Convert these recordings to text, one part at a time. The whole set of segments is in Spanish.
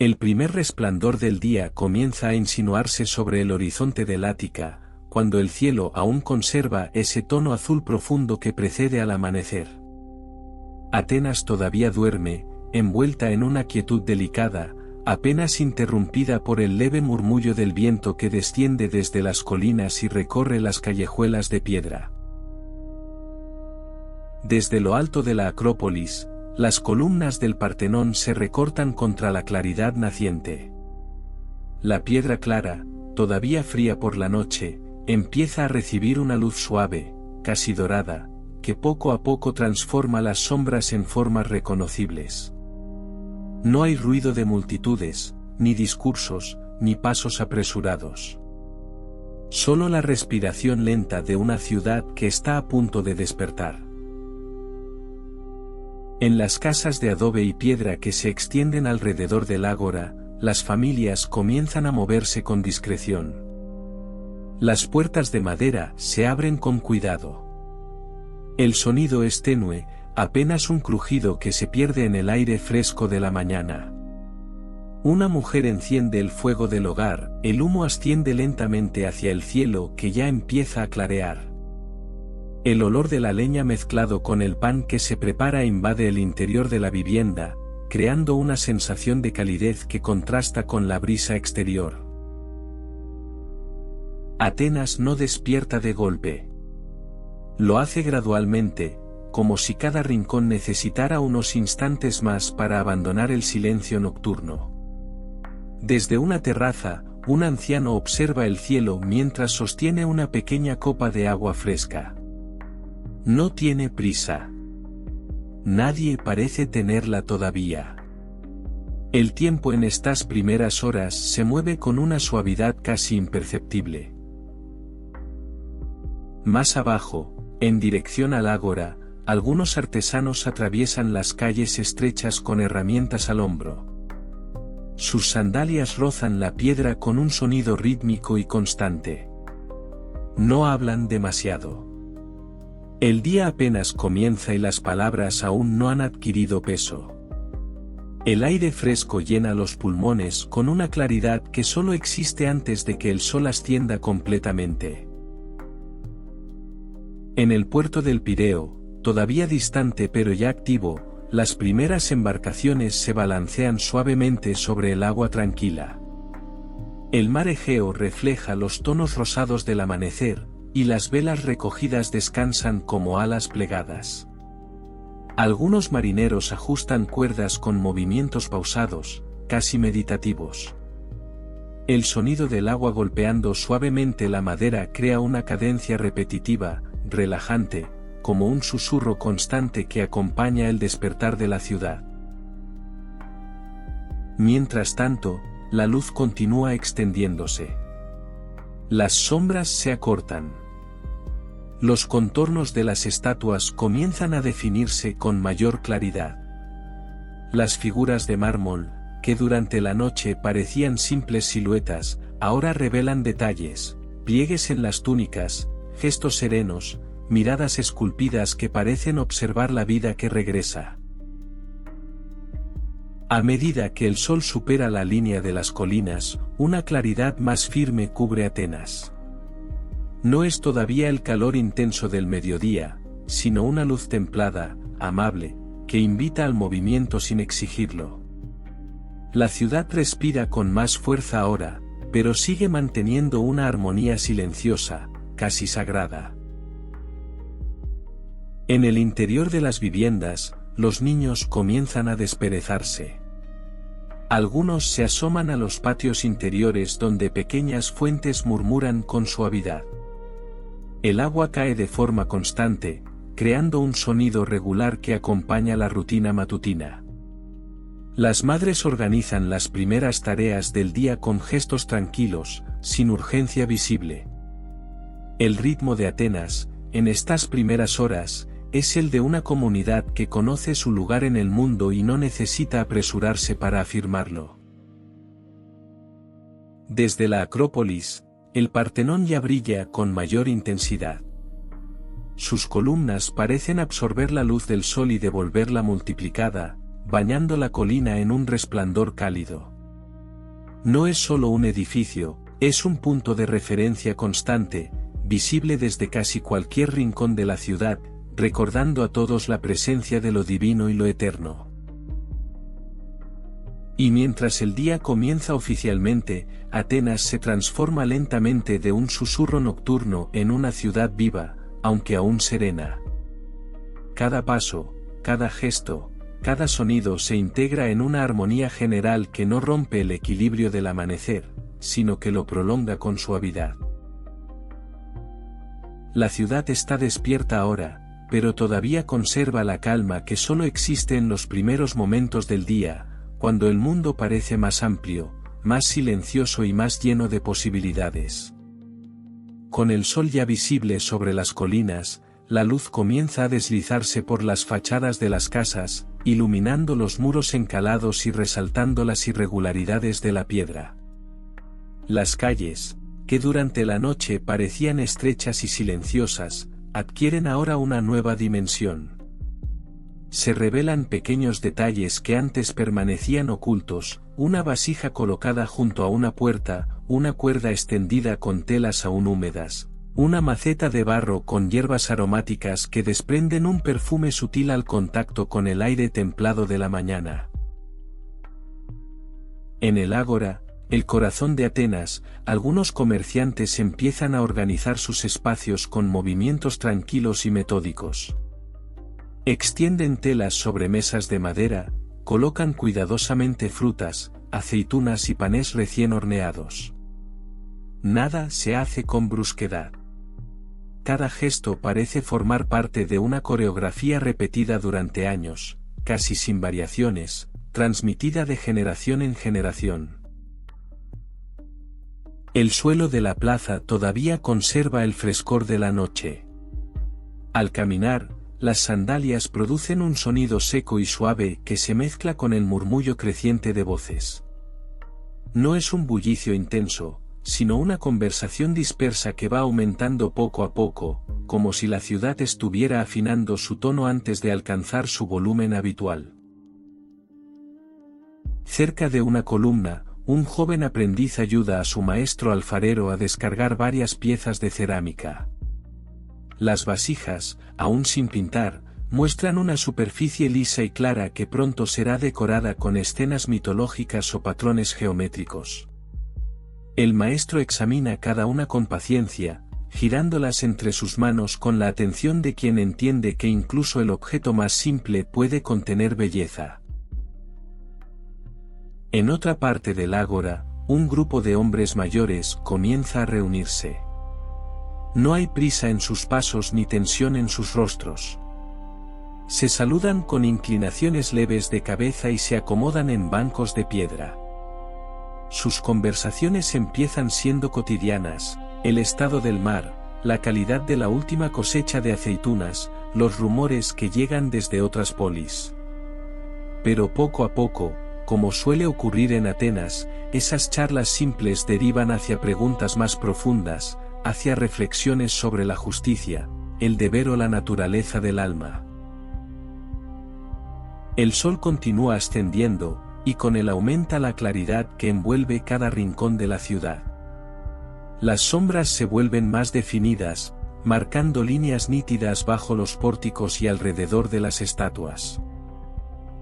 El primer resplandor del día comienza a insinuarse sobre el horizonte del Ática, cuando el cielo aún conserva ese tono azul profundo que precede al amanecer. Atenas todavía duerme, envuelta en una quietud delicada, apenas interrumpida por el leve murmullo del viento que desciende desde las colinas y recorre las callejuelas de piedra. Desde lo alto de la Acrópolis, las columnas del Partenón se recortan contra la claridad naciente. La piedra clara, todavía fría por la noche, empieza a recibir una luz suave, casi dorada, que poco a poco transforma las sombras en formas reconocibles. No hay ruido de multitudes, ni discursos, ni pasos apresurados. Solo la respiración lenta de una ciudad que está a punto de despertar. En las casas de adobe y piedra que se extienden alrededor del ágora, las familias comienzan a moverse con discreción. Las puertas de madera se abren con cuidado. El sonido es tenue, apenas un crujido que se pierde en el aire fresco de la mañana. Una mujer enciende el fuego del hogar, el humo asciende lentamente hacia el cielo que ya empieza a clarear. El olor de la leña mezclado con el pan que se prepara invade el interior de la vivienda, creando una sensación de calidez que contrasta con la brisa exterior. Atenas no despierta de golpe. Lo hace gradualmente, como si cada rincón necesitara unos instantes más para abandonar el silencio nocturno. Desde una terraza, un anciano observa el cielo mientras sostiene una pequeña copa de agua fresca. No tiene prisa. Nadie parece tenerla todavía. El tiempo en estas primeras horas se mueve con una suavidad casi imperceptible. Más abajo, en dirección al ágora, algunos artesanos atraviesan las calles estrechas con herramientas al hombro. Sus sandalias rozan la piedra con un sonido rítmico y constante. No hablan demasiado. El día apenas comienza y las palabras aún no han adquirido peso. El aire fresco llena los pulmones con una claridad que solo existe antes de que el sol ascienda completamente. En el puerto del Pireo, todavía distante pero ya activo, las primeras embarcaciones se balancean suavemente sobre el agua tranquila. El mar Egeo refleja los tonos rosados del amanecer, y las velas recogidas descansan como alas plegadas. Algunos marineros ajustan cuerdas con movimientos pausados, casi meditativos. El sonido del agua golpeando suavemente la madera crea una cadencia repetitiva, relajante, como un susurro constante que acompaña el despertar de la ciudad. Mientras tanto, la luz continúa extendiéndose. Las sombras se acortan. Los contornos de las estatuas comienzan a definirse con mayor claridad. Las figuras de mármol, que durante la noche parecían simples siluetas, ahora revelan detalles, pliegues en las túnicas, gestos serenos, miradas esculpidas que parecen observar la vida que regresa. A medida que el sol supera la línea de las colinas, una claridad más firme cubre Atenas. No es todavía el calor intenso del mediodía, sino una luz templada, amable, que invita al movimiento sin exigirlo. La ciudad respira con más fuerza ahora, pero sigue manteniendo una armonía silenciosa, casi sagrada. En el interior de las viviendas, los niños comienzan a desperezarse. Algunos se asoman a los patios interiores donde pequeñas fuentes murmuran con suavidad. El agua cae de forma constante, creando un sonido regular que acompaña la rutina matutina. Las madres organizan las primeras tareas del día con gestos tranquilos, sin urgencia visible. El ritmo de Atenas, en estas primeras horas, es el de una comunidad que conoce su lugar en el mundo y no necesita apresurarse para afirmarlo. Desde la Acrópolis, el Partenón ya brilla con mayor intensidad. Sus columnas parecen absorber la luz del sol y devolverla multiplicada, bañando la colina en un resplandor cálido. No es solo un edificio, es un punto de referencia constante, visible desde casi cualquier rincón de la ciudad, recordando a todos la presencia de lo divino y lo eterno. Y mientras el día comienza oficialmente, Atenas se transforma lentamente de un susurro nocturno en una ciudad viva, aunque aún serena. Cada paso, cada gesto, cada sonido se integra en una armonía general que no rompe el equilibrio del amanecer, sino que lo prolonga con suavidad. La ciudad está despierta ahora, pero todavía conserva la calma que solo existe en los primeros momentos del día, cuando el mundo parece más amplio, más silencioso y más lleno de posibilidades. Con el sol ya visible sobre las colinas, la luz comienza a deslizarse por las fachadas de las casas, iluminando los muros encalados y resaltando las irregularidades de la piedra. Las calles, que durante la noche parecían estrechas y silenciosas, adquieren ahora una nueva dimensión. Se revelan pequeños detalles que antes permanecían ocultos, una vasija colocada junto a una puerta, una cuerda extendida con telas aún húmedas, una maceta de barro con hierbas aromáticas que desprenden un perfume sutil al contacto con el aire templado de la mañana. En el ágora, el corazón de Atenas, algunos comerciantes empiezan a organizar sus espacios con movimientos tranquilos y metódicos. Extienden telas sobre mesas de madera, colocan cuidadosamente frutas, aceitunas y panes recién horneados. Nada se hace con brusquedad. Cada gesto parece formar parte de una coreografía repetida durante años, casi sin variaciones, transmitida de generación en generación. El suelo de la plaza todavía conserva el frescor de la noche. Al caminar, las sandalias producen un sonido seco y suave que se mezcla con el murmullo creciente de voces. No es un bullicio intenso, sino una conversación dispersa que va aumentando poco a poco, como si la ciudad estuviera afinando su tono antes de alcanzar su volumen habitual. Cerca de una columna, un joven aprendiz ayuda a su maestro alfarero a descargar varias piezas de cerámica. Las vasijas, aún sin pintar, muestran una superficie lisa y clara que pronto será decorada con escenas mitológicas o patrones geométricos. El maestro examina cada una con paciencia, girándolas entre sus manos con la atención de quien entiende que incluso el objeto más simple puede contener belleza. En otra parte del ágora, un grupo de hombres mayores comienza a reunirse. No hay prisa en sus pasos ni tensión en sus rostros. Se saludan con inclinaciones leves de cabeza y se acomodan en bancos de piedra. Sus conversaciones empiezan siendo cotidianas, el estado del mar, la calidad de la última cosecha de aceitunas, los rumores que llegan desde otras polis. Pero poco a poco, como suele ocurrir en Atenas, esas charlas simples derivan hacia preguntas más profundas, hacia reflexiones sobre la justicia, el deber o la naturaleza del alma. El sol continúa ascendiendo, y con él aumenta la claridad que envuelve cada rincón de la ciudad. Las sombras se vuelven más definidas, marcando líneas nítidas bajo los pórticos y alrededor de las estatuas.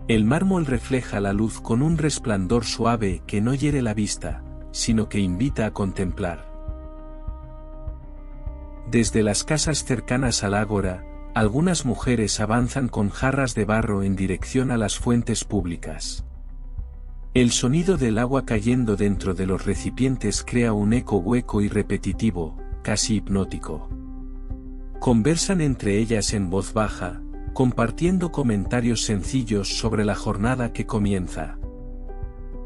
El mármol refleja la luz con un resplandor suave que no hiere la vista, sino que invita a contemplar. Desde las casas cercanas al ágora, algunas mujeres avanzan con jarras de barro en dirección a las fuentes públicas. El sonido del agua cayendo dentro de los recipientes crea un eco hueco y repetitivo, casi hipnótico. Conversan entre ellas en voz baja, compartiendo comentarios sencillos sobre la jornada que comienza.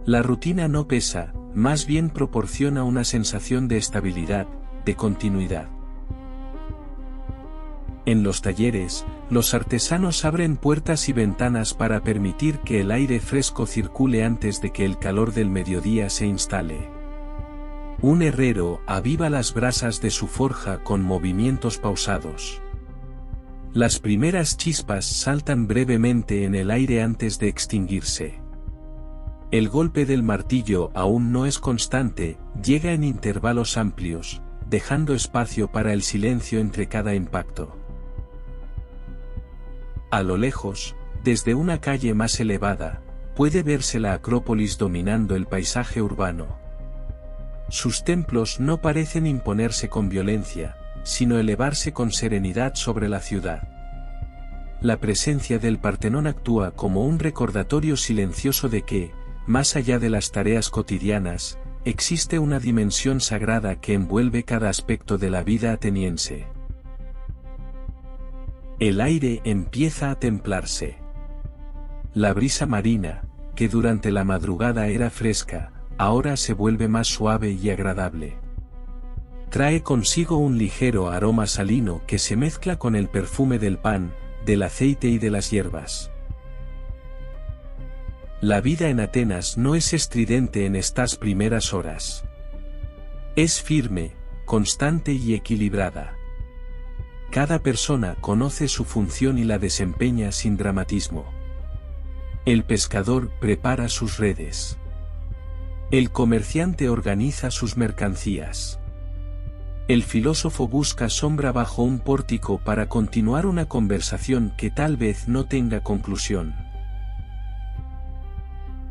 La rutina no pesa, más bien proporciona una sensación de estabilidad, de continuidad. En los talleres, los artesanos abren puertas y ventanas para permitir que el aire fresco circule antes de que el calor del mediodía se instale. Un herrero aviva las brasas de su forja con movimientos pausados. Las primeras chispas saltan brevemente en el aire antes de extinguirse. El golpe del martillo aún no es constante, llega en intervalos amplios, dejando espacio para el silencio entre cada impacto. A lo lejos, desde una calle más elevada, puede verse la Acrópolis dominando el paisaje urbano. Sus templos no parecen imponerse con violencia, sino elevarse con serenidad sobre la ciudad. La presencia del Partenón actúa como un recordatorio silencioso de que, más allá de las tareas cotidianas, existe una dimensión sagrada que envuelve cada aspecto de la vida ateniense. El aire empieza a templarse. La brisa marina, que durante la madrugada era fresca, ahora se vuelve más suave y agradable. Trae consigo un ligero aroma salino que se mezcla con el perfume del pan, del aceite y de las hierbas. La vida en Atenas no es estridente en estas primeras horas. Es firme, constante y equilibrada. Cada persona conoce su función y la desempeña sin dramatismo. El pescador prepara sus redes. El comerciante organiza sus mercancías. El filósofo busca sombra bajo un pórtico para continuar una conversación que tal vez no tenga conclusión.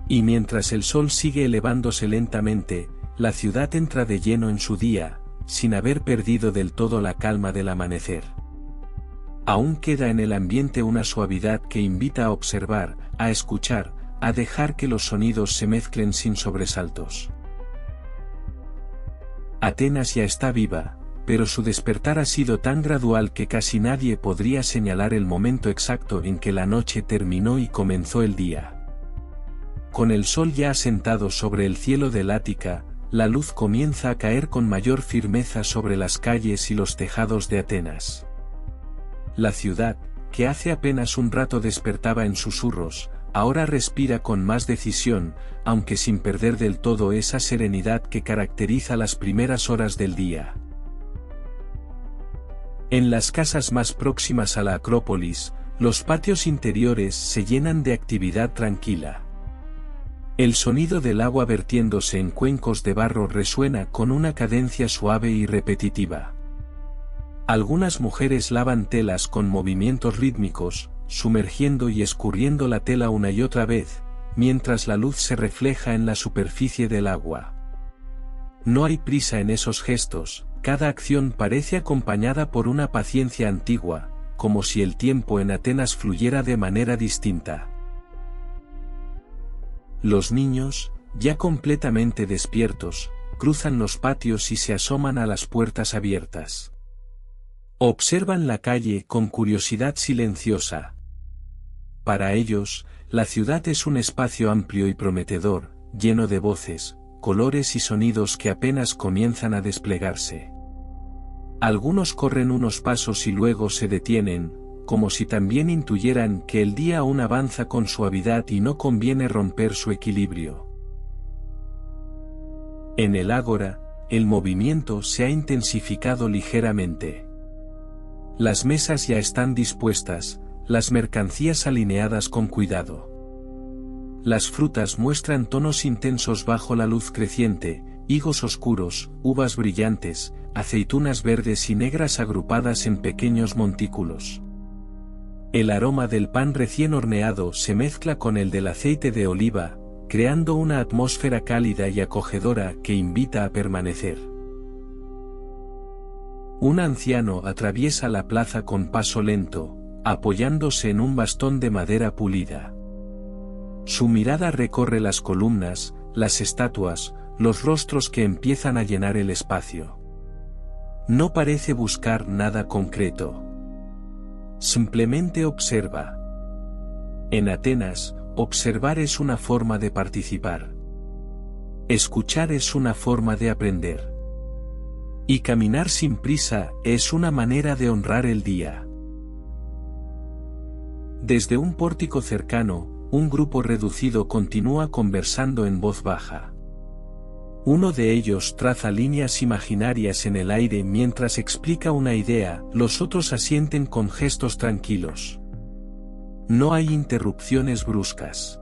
Y mientras el sol sigue elevándose lentamente, la ciudad entra de lleno en su día, sin haber perdido del todo la calma del amanecer. Aún queda en el ambiente una suavidad que invita a observar, a escuchar, a dejar que los sonidos se mezclen sin sobresaltos. Atenas ya está viva, pero su despertar ha sido tan gradual que casi nadie podría señalar el momento exacto en que la noche terminó y comenzó el día. Con el sol ya asentado sobre el cielo del Ática, la luz comienza a caer con mayor firmeza sobre las calles y los tejados de Atenas. La ciudad, que hace apenas un rato despertaba en susurros, ahora respira con más decisión, aunque sin perder del todo esa serenidad que caracteriza las primeras horas del día. En las casas más próximas a la Acrópolis, los patios interiores se llenan de actividad tranquila. El sonido del agua vertiéndose en cuencos de barro resuena con una cadencia suave y repetitiva. Algunas mujeres lavan telas con movimientos rítmicos, sumergiendo y escurriendo la tela una y otra vez, mientras la luz se refleja en la superficie del agua. No hay prisa en esos gestos, cada acción parece acompañada por una paciencia antigua, como si el tiempo en Atenas fluyera de manera distinta. Los niños, ya completamente despiertos, cruzan los patios y se asoman a las puertas abiertas. Observan la calle con curiosidad silenciosa. Para ellos, la ciudad es un espacio amplio y prometedor, lleno de voces, colores y sonidos que apenas comienzan a desplegarse. Algunos corren unos pasos y luego se detienen, como si también intuyeran que el día aún avanza con suavidad y no conviene romper su equilibrio. En el ágora, el movimiento se ha intensificado ligeramente. Las mesas ya están dispuestas, las mercancías alineadas con cuidado. Las frutas muestran tonos intensos bajo la luz creciente, higos oscuros, uvas brillantes, aceitunas verdes y negras agrupadas en pequeños montículos. El aroma del pan recién horneado se mezcla con el del aceite de oliva, creando una atmósfera cálida y acogedora que invita a permanecer. Un anciano atraviesa la plaza con paso lento, apoyándose en un bastón de madera pulida. Su mirada recorre las columnas, las estatuas, los rostros que empiezan a llenar el espacio. No parece buscar nada concreto. Simplemente observa. En Atenas, observar es una forma de participar. Escuchar es una forma de aprender. Y caminar sin prisa es una manera de honrar el día. Desde un pórtico cercano, un grupo reducido continúa conversando en voz baja. Uno de ellos traza líneas imaginarias en el aire mientras explica una idea, los otros asienten con gestos tranquilos. No hay interrupciones bruscas.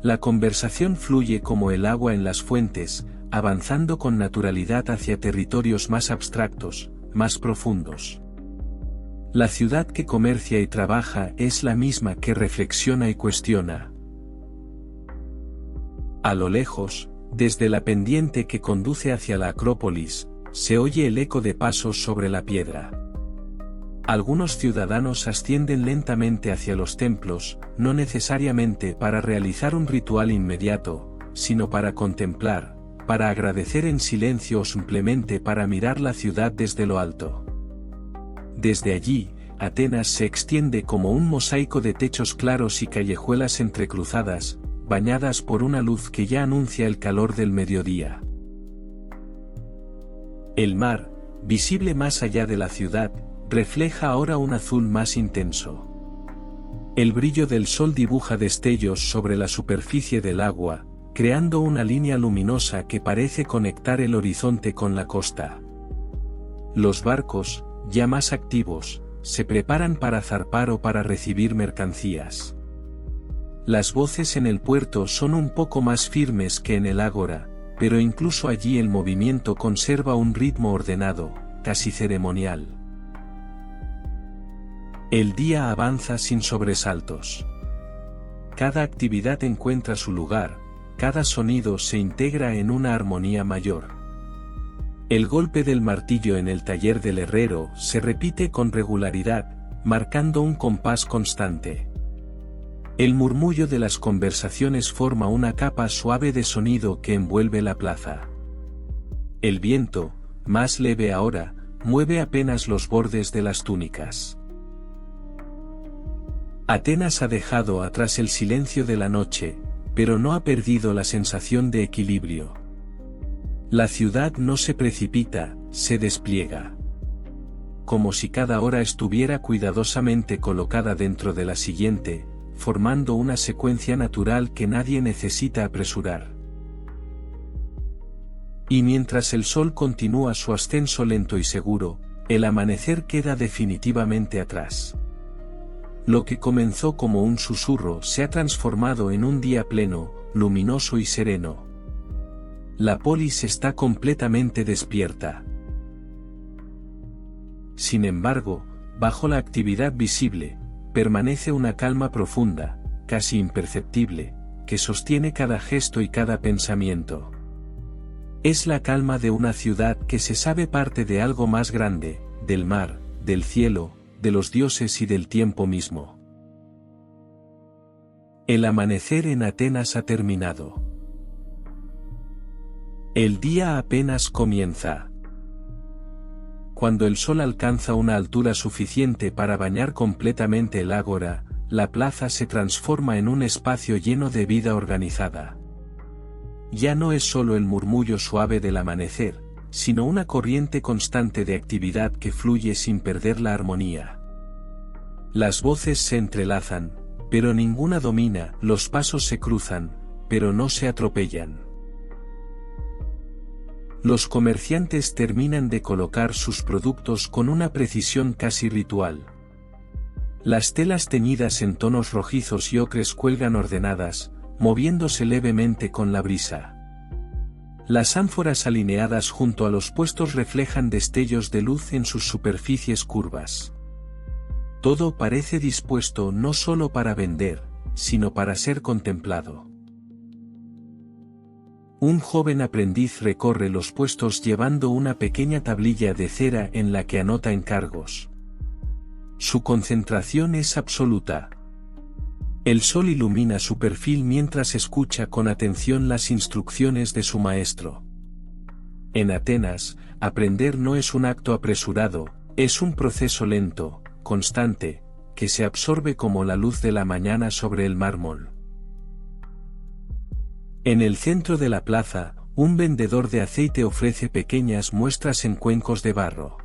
La conversación fluye como el agua en las fuentes, avanzando con naturalidad hacia territorios más abstractos, más profundos. La ciudad que comercia y trabaja es la misma que reflexiona y cuestiona. A lo lejos, desde la pendiente que conduce hacia la Acrópolis, se oye el eco de pasos sobre la piedra. Algunos ciudadanos ascienden lentamente hacia los templos, no necesariamente para realizar un ritual inmediato, sino para contemplar, para agradecer en silencio o simplemente para mirar la ciudad desde lo alto. Desde allí, Atenas se extiende como un mosaico de techos claros y callejuelas entrecruzadas, bañadas por una luz que ya anuncia el calor del mediodía. El mar, visible más allá de la ciudad, refleja ahora un azul más intenso. El brillo del sol dibuja destellos sobre la superficie del agua, creando una línea luminosa que parece conectar el horizonte con la costa. Los barcos, ya más activos, se preparan para zarpar o para recibir mercancías. Las voces en el puerto son un poco más firmes que en el ágora, pero incluso allí el movimiento conserva un ritmo ordenado, casi ceremonial. El día avanza sin sobresaltos. Cada actividad encuentra su lugar, cada sonido se integra en una armonía mayor. El golpe del martillo en el taller del herrero se repite con regularidad, marcando un compás constante. El murmullo de las conversaciones forma una capa suave de sonido que envuelve la plaza. El viento, más leve ahora, mueve apenas los bordes de las túnicas. Atenas ha dejado atrás el silencio de la noche, pero no ha perdido la sensación de equilibrio. La ciudad no se precipita, se despliega. Como si cada hora estuviera cuidadosamente colocada dentro de la siguiente, formando una secuencia natural que nadie necesita apresurar. Y mientras el sol continúa su ascenso lento y seguro, el amanecer queda definitivamente atrás. Lo que comenzó como un susurro se ha transformado en un día pleno, luminoso y sereno. La polis está completamente despierta. Sin embargo, bajo la actividad visible, permanece una calma profunda, casi imperceptible, que sostiene cada gesto y cada pensamiento. Es la calma de una ciudad que se sabe parte de algo más grande, del mar, del cielo, de los dioses y del tiempo mismo. El amanecer en Atenas ha terminado. El día apenas comienza. Cuando el sol alcanza una altura suficiente para bañar completamente el ágora, la plaza se transforma en un espacio lleno de vida organizada. Ya no es solo el murmullo suave del amanecer, sino una corriente constante de actividad que fluye sin perder la armonía. Las voces se entrelazan, pero ninguna domina, los pasos se cruzan, pero no se atropellan. Los comerciantes terminan de colocar sus productos con una precisión casi ritual. Las telas teñidas en tonos rojizos y ocres cuelgan ordenadas, moviéndose levemente con la brisa. Las ánforas alineadas junto a los puestos reflejan destellos de luz en sus superficies curvas. Todo parece dispuesto no solo para vender, sino para ser contemplado. Un joven aprendiz recorre los puestos llevando una pequeña tablilla de cera en la que anota encargos. Su concentración es absoluta. El sol ilumina su perfil mientras escucha con atención las instrucciones de su maestro. En Atenas, aprender no es un acto apresurado, es un proceso lento, constante, que se absorbe como la luz de la mañana sobre el mármol. En el centro de la plaza, un vendedor de aceite ofrece pequeñas muestras en cuencos de barro.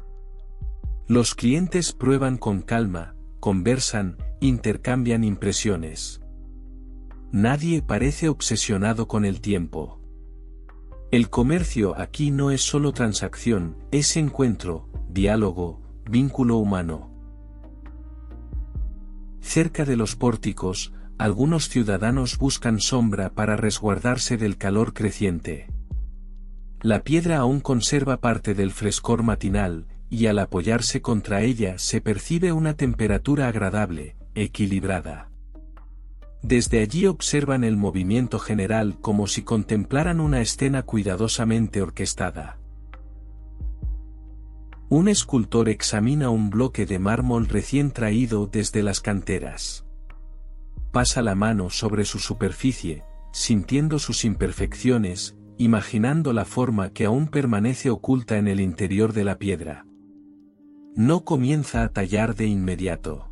Los clientes prueban con calma, conversan, intercambian impresiones. Nadie parece obsesionado con el tiempo. El comercio aquí no es solo transacción, es encuentro, diálogo, vínculo humano. Cerca de los pórticos, algunos ciudadanos buscan sombra para resguardarse del calor creciente. La piedra aún conserva parte del frescor matinal, y al apoyarse contra ella se percibe una temperatura agradable, equilibrada. Desde allí observan el movimiento general como si contemplaran una escena cuidadosamente orquestada. Un escultor examina un bloque de mármol recién traído desde las canteras. Pasa la mano sobre su superficie, sintiendo sus imperfecciones, imaginando la forma que aún permanece oculta en el interior de la piedra. No comienza a tallar de inmediato.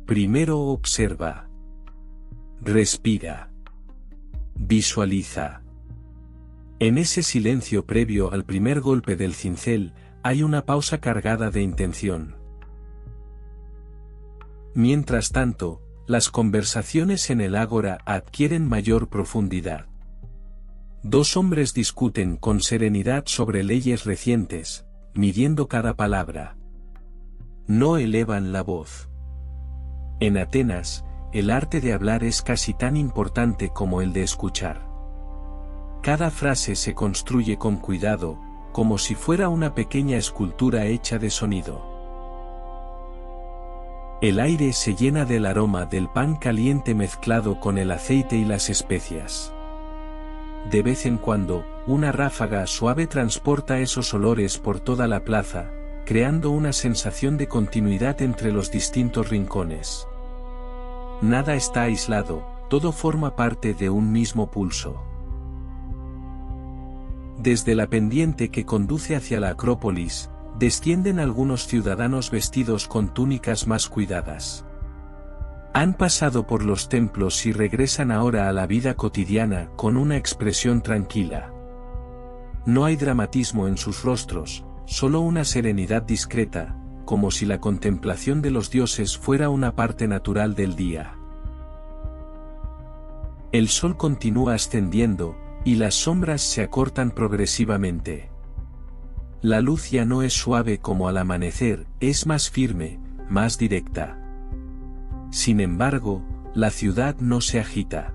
Primero observa. Respira. Visualiza. En ese silencio previo al primer golpe del cincel, hay una pausa cargada de intención. Mientras tanto, las conversaciones en el ágora adquieren mayor profundidad. Dos hombres discuten con serenidad sobre leyes recientes, midiendo cada palabra. No elevan la voz. En Atenas, el arte de hablar es casi tan importante como el de escuchar. Cada frase se construye con cuidado, como si fuera una pequeña escultura hecha de sonido. El aire se llena del aroma del pan caliente mezclado con el aceite y las especias. De vez en cuando, una ráfaga suave transporta esos olores por toda la plaza, creando una sensación de continuidad entre los distintos rincones. Nada está aislado, todo forma parte de un mismo pulso. Desde la pendiente que conduce hacia la Acrópolis, descienden algunos ciudadanos vestidos con túnicas más cuidadas. Han pasado por los templos y regresan ahora a la vida cotidiana con una expresión tranquila. No hay dramatismo en sus rostros, solo una serenidad discreta, como si la contemplación de los dioses fuera una parte natural del día. El sol continúa ascendiendo, y las sombras se acortan progresivamente. La luz ya no es suave como al amanecer, es más firme, más directa. Sin embargo, la ciudad no se agita.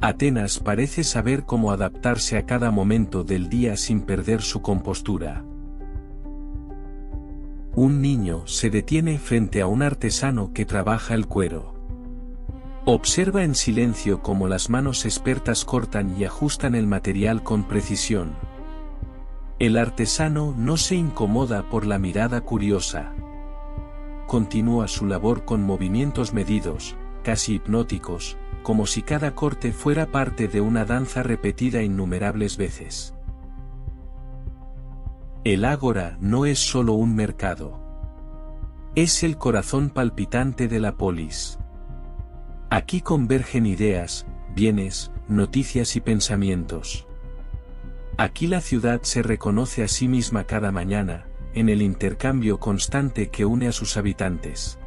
Atenas parece saber cómo adaptarse a cada momento del día sin perder su compostura. Un niño se detiene frente a un artesano que trabaja el cuero. Observa en silencio cómo las manos expertas cortan y ajustan el material con precisión. El artesano no se incomoda por la mirada curiosa. Continúa su labor con movimientos medidos, casi hipnóticos, como si cada corte fuera parte de una danza repetida innumerables veces. El ágora no es solo un mercado. Es el corazón palpitante de la polis. Aquí convergen ideas, bienes, noticias y pensamientos. Aquí la ciudad se reconoce a sí misma cada mañana, en el intercambio constante que une a sus habitantes.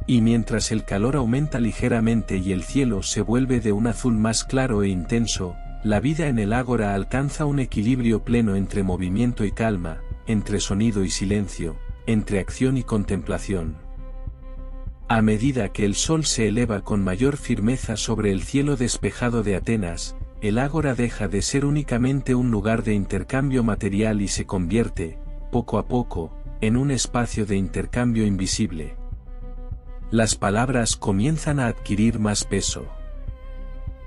Y mientras el calor aumenta ligeramente y el cielo se vuelve de un azul más claro e intenso, la vida en el ágora alcanza un equilibrio pleno entre movimiento y calma, entre sonido y silencio, entre acción y contemplación. A medida que el sol se eleva con mayor firmeza sobre el cielo despejado de Atenas, el ágora deja de ser únicamente un lugar de intercambio material y se convierte, poco a poco, en un espacio de intercambio invisible. Las palabras comienzan a adquirir más peso.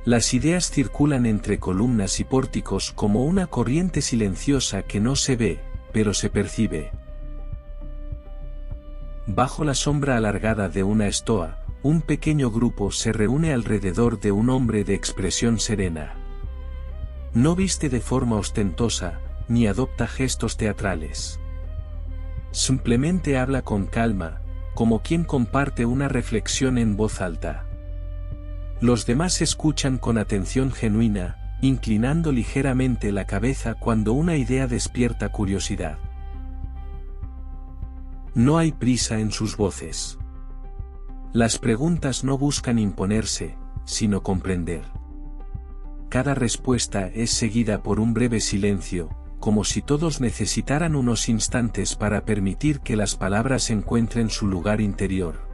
Las ideas circulan entre columnas y pórticos como una corriente silenciosa que no se ve, pero se percibe. Bajo la sombra alargada de una estoa, un pequeño grupo se reúne alrededor de un hombre de expresión serena. No viste de forma ostentosa, ni adopta gestos teatrales. Simplemente habla con calma, como quien comparte una reflexión en voz alta. Los demás escuchan con atención genuina, inclinando ligeramente la cabeza cuando una idea despierta curiosidad. No hay prisa en sus voces. Las preguntas no buscan imponerse, sino comprender. Cada respuesta es seguida por un breve silencio, como si todos necesitaran unos instantes para permitir que las palabras encuentren su lugar interior.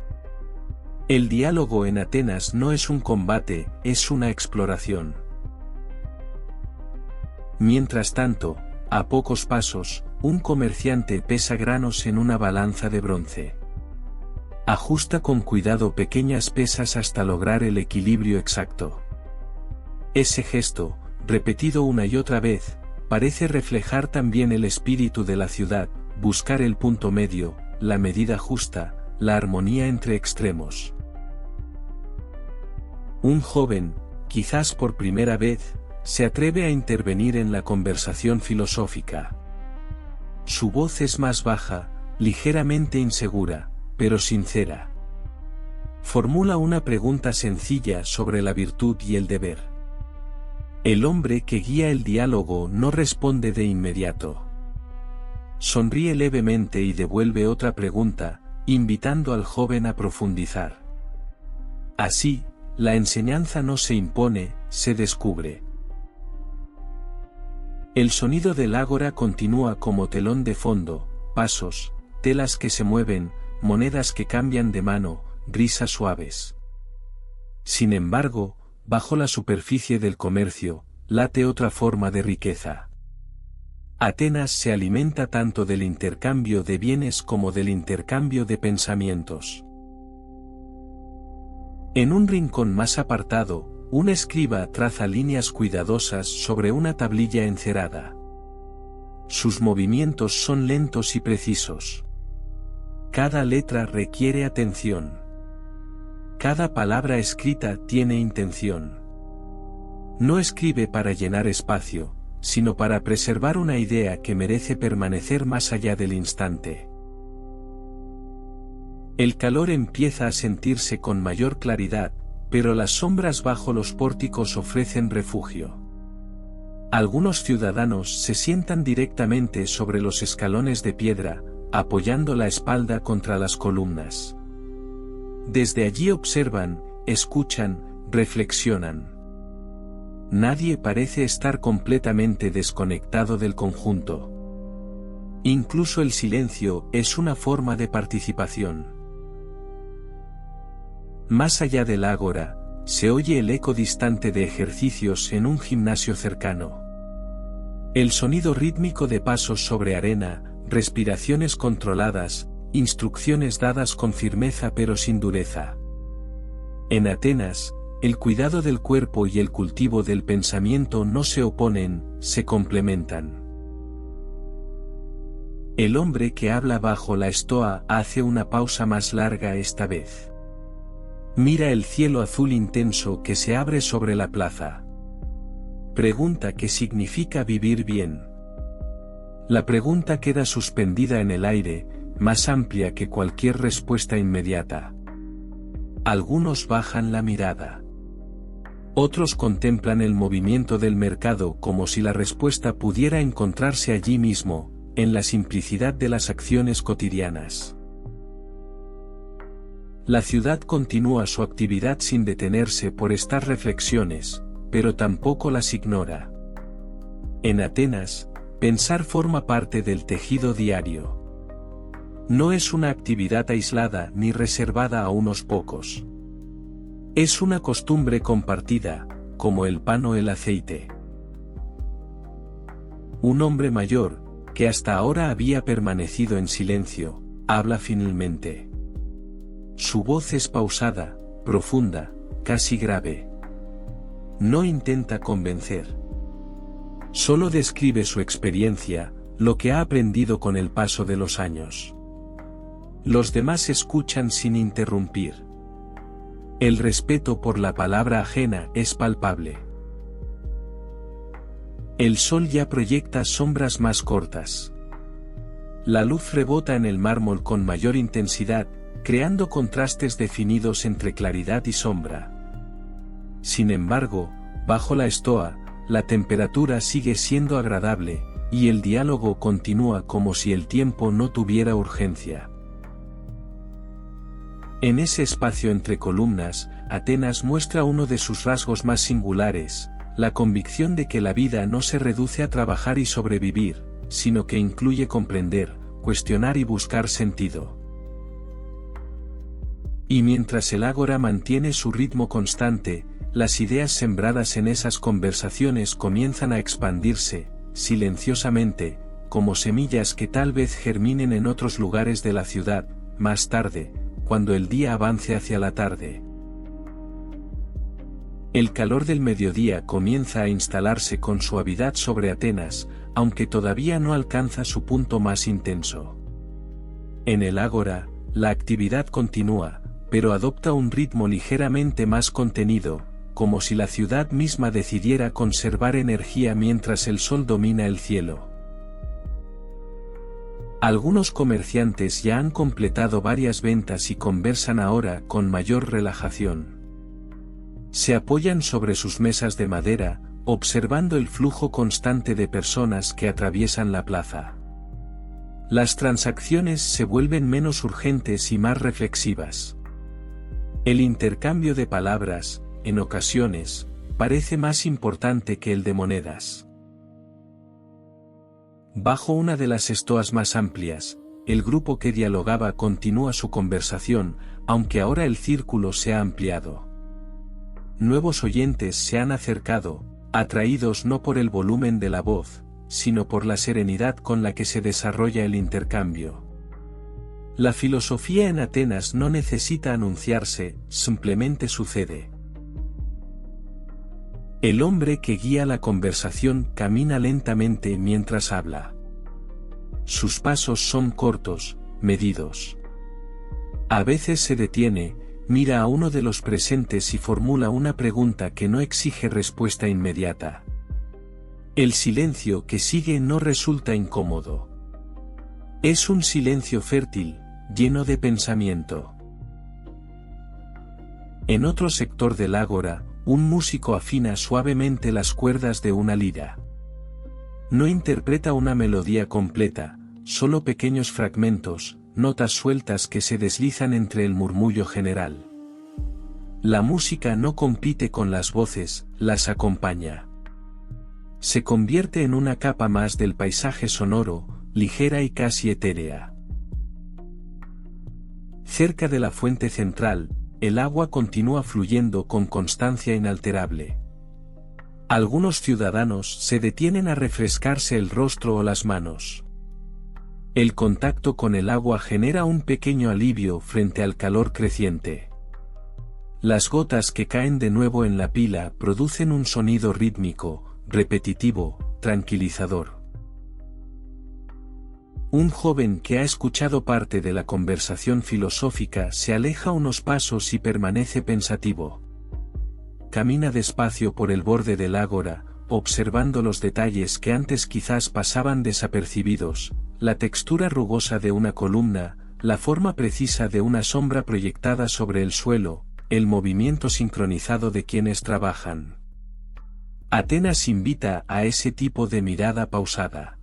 El diálogo en Atenas no es un combate, es una exploración. Mientras tanto, a pocos pasos, un comerciante pesa granos en una balanza de bronce. Ajusta con cuidado pequeñas pesas hasta lograr el equilibrio exacto. Ese gesto, repetido una y otra vez, parece reflejar también el espíritu de la ciudad, buscar el punto medio, la medida justa, la armonía entre extremos. Un joven, quizás por primera vez, se atreve a intervenir en la conversación filosófica. Su voz es más baja, ligeramente insegura, pero sincera. Formula una pregunta sencilla sobre la virtud y el deber. El hombre que guía el diálogo no responde de inmediato. Sonríe levemente y devuelve otra pregunta, invitando al joven a profundizar. Así, la enseñanza no se impone, se descubre. El sonido del ágora continúa como telón de fondo, pasos, telas que se mueven, monedas que cambian de mano, risas suaves. Sin embargo, bajo la superficie del comercio, late otra forma de riqueza. Atenas se alimenta tanto del intercambio de bienes como del intercambio de pensamientos. En un rincón más apartado, un escriba traza líneas cuidadosas sobre una tablilla encerada. Sus movimientos son lentos y precisos. Cada letra requiere atención. Cada palabra escrita tiene intención. No escribe para llenar espacio, sino para preservar una idea que merece permanecer más allá del instante. El calor empieza a sentirse con mayor claridad, pero las sombras bajo los pórticos ofrecen refugio. Algunos ciudadanos se sientan directamente sobre los escalones de piedra, apoyando la espalda contra las columnas. Desde allí observan, escuchan, reflexionan. Nadie parece estar completamente desconectado del conjunto. Incluso el silencio es una forma de participación. Más allá del ágora, se oye el eco distante de ejercicios en un gimnasio cercano. El sonido rítmico de pasos sobre arena, respiraciones controladas, instrucciones dadas con firmeza pero sin dureza. En Atenas, el cuidado del cuerpo y el cultivo del pensamiento no se oponen, se complementan. El hombre que habla bajo la estoa hace una pausa más larga esta vez. Mira el cielo azul intenso que se abre sobre la plaza. Pregunta qué significa vivir bien. La pregunta queda suspendida en el aire, más amplia que cualquier respuesta inmediata. Algunos bajan la mirada. Otros contemplan el movimiento del mercado como si la respuesta pudiera encontrarse allí mismo, en la simplicidad de las acciones cotidianas. La ciudad continúa su actividad sin detenerse por estas reflexiones, pero tampoco las ignora. En Atenas, pensar forma parte del tejido diario. No es una actividad aislada ni reservada a unos pocos. Es una costumbre compartida, como el pan o el aceite. Un hombre mayor, que hasta ahora había permanecido en silencio, habla finalmente. Su voz es pausada, profunda, casi grave. No intenta convencer. Solo describe su experiencia, lo que ha aprendido con el paso de los años. Los demás escuchan sin interrumpir. El respeto por la palabra ajena es palpable. El sol ya proyecta sombras más cortas. La luz rebota en el mármol con mayor intensidad, creando contrastes definidos entre claridad y sombra. Sin embargo, bajo la estoa, la temperatura sigue siendo agradable, y el diálogo continúa como si el tiempo no tuviera urgencia. En ese espacio entre columnas, Atenas muestra uno de sus rasgos más singulares, la convicción de que la vida no se reduce a trabajar y sobrevivir, sino que incluye comprender, cuestionar y buscar sentido. Y mientras el ágora mantiene su ritmo constante, las ideas sembradas en esas conversaciones comienzan a expandirse, silenciosamente, como semillas que tal vez germinen en otros lugares de la ciudad, más tarde, cuando el día avance hacia la tarde. El calor del mediodía comienza a instalarse con suavidad sobre Atenas, aunque todavía no alcanza su punto más intenso. En el ágora, la actividad continúa, pero adopta un ritmo ligeramente más contenido, como si la ciudad misma decidiera conservar energía mientras el sol domina el cielo. Algunos comerciantes ya han completado varias ventas y conversan ahora con mayor relajación. Se apoyan sobre sus mesas de madera, observando el flujo constante de personas que atraviesan la plaza. Las transacciones se vuelven menos urgentes y más reflexivas. El intercambio de palabras, en ocasiones, parece más importante que el de monedas. Bajo una de las estoas más amplias, el grupo que dialogaba continúa su conversación, aunque ahora el círculo se ha ampliado. Nuevos oyentes se han acercado, atraídos no por el volumen de la voz, sino por la serenidad con la que se desarrolla el intercambio. La filosofía en Atenas no necesita anunciarse, simplemente sucede. El hombre que guía la conversación camina lentamente mientras habla. Sus pasos son cortos, medidos. A veces se detiene, mira a uno de los presentes y formula una pregunta que no exige respuesta inmediata. El silencio que sigue no resulta incómodo. Es un silencio fértil, lleno de pensamiento. En otro sector del ágora, un músico afina suavemente las cuerdas de una lira. No interpreta una melodía completa, solo pequeños fragmentos, notas sueltas que se deslizan entre el murmullo general. La música no compite con las voces, las acompaña. Se convierte en una capa más del paisaje sonoro, ligera y casi etérea. Cerca de la fuente central, el agua continúa fluyendo con constancia inalterable. Algunos ciudadanos se detienen a refrescarse el rostro o las manos. El contacto con el agua genera un pequeño alivio frente al calor creciente. Las gotas que caen de nuevo en la pila producen un sonido rítmico, repetitivo, tranquilizador. Un joven que ha escuchado parte de la conversación filosófica se aleja unos pasos y permanece pensativo. Camina despacio por el borde del ágora, observando los detalles que antes quizás pasaban desapercibidos, la textura rugosa de una columna, la forma precisa de una sombra proyectada sobre el suelo, el movimiento sincronizado de quienes trabajan. Atenas invita a ese tipo de mirada pausada.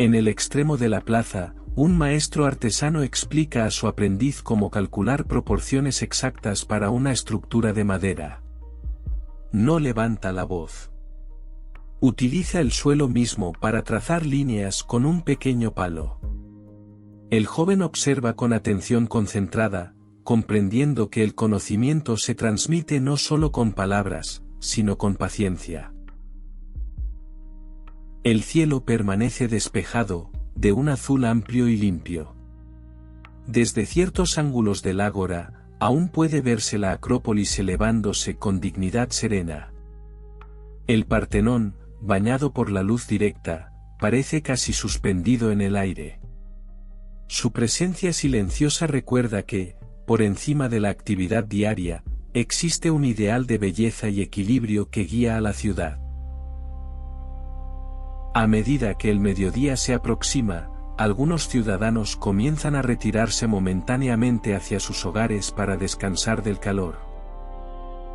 En el extremo de la plaza, un maestro artesano explica a su aprendiz cómo calcular proporciones exactas para una estructura de madera. No levanta la voz. Utiliza el suelo mismo para trazar líneas con un pequeño palo. El joven observa con atención concentrada, comprendiendo que el conocimiento se transmite no solo con palabras, sino con paciencia. El cielo permanece despejado, de un azul amplio y limpio. Desde ciertos ángulos del ágora, aún puede verse la Acrópolis elevándose con dignidad serena. El Partenón, bañado por la luz directa, parece casi suspendido en el aire. Su presencia silenciosa recuerda que, por encima de la actividad diaria, existe un ideal de belleza y equilibrio que guía a la ciudad. A medida que el mediodía se aproxima, algunos ciudadanos comienzan a retirarse momentáneamente hacia sus hogares para descansar del calor.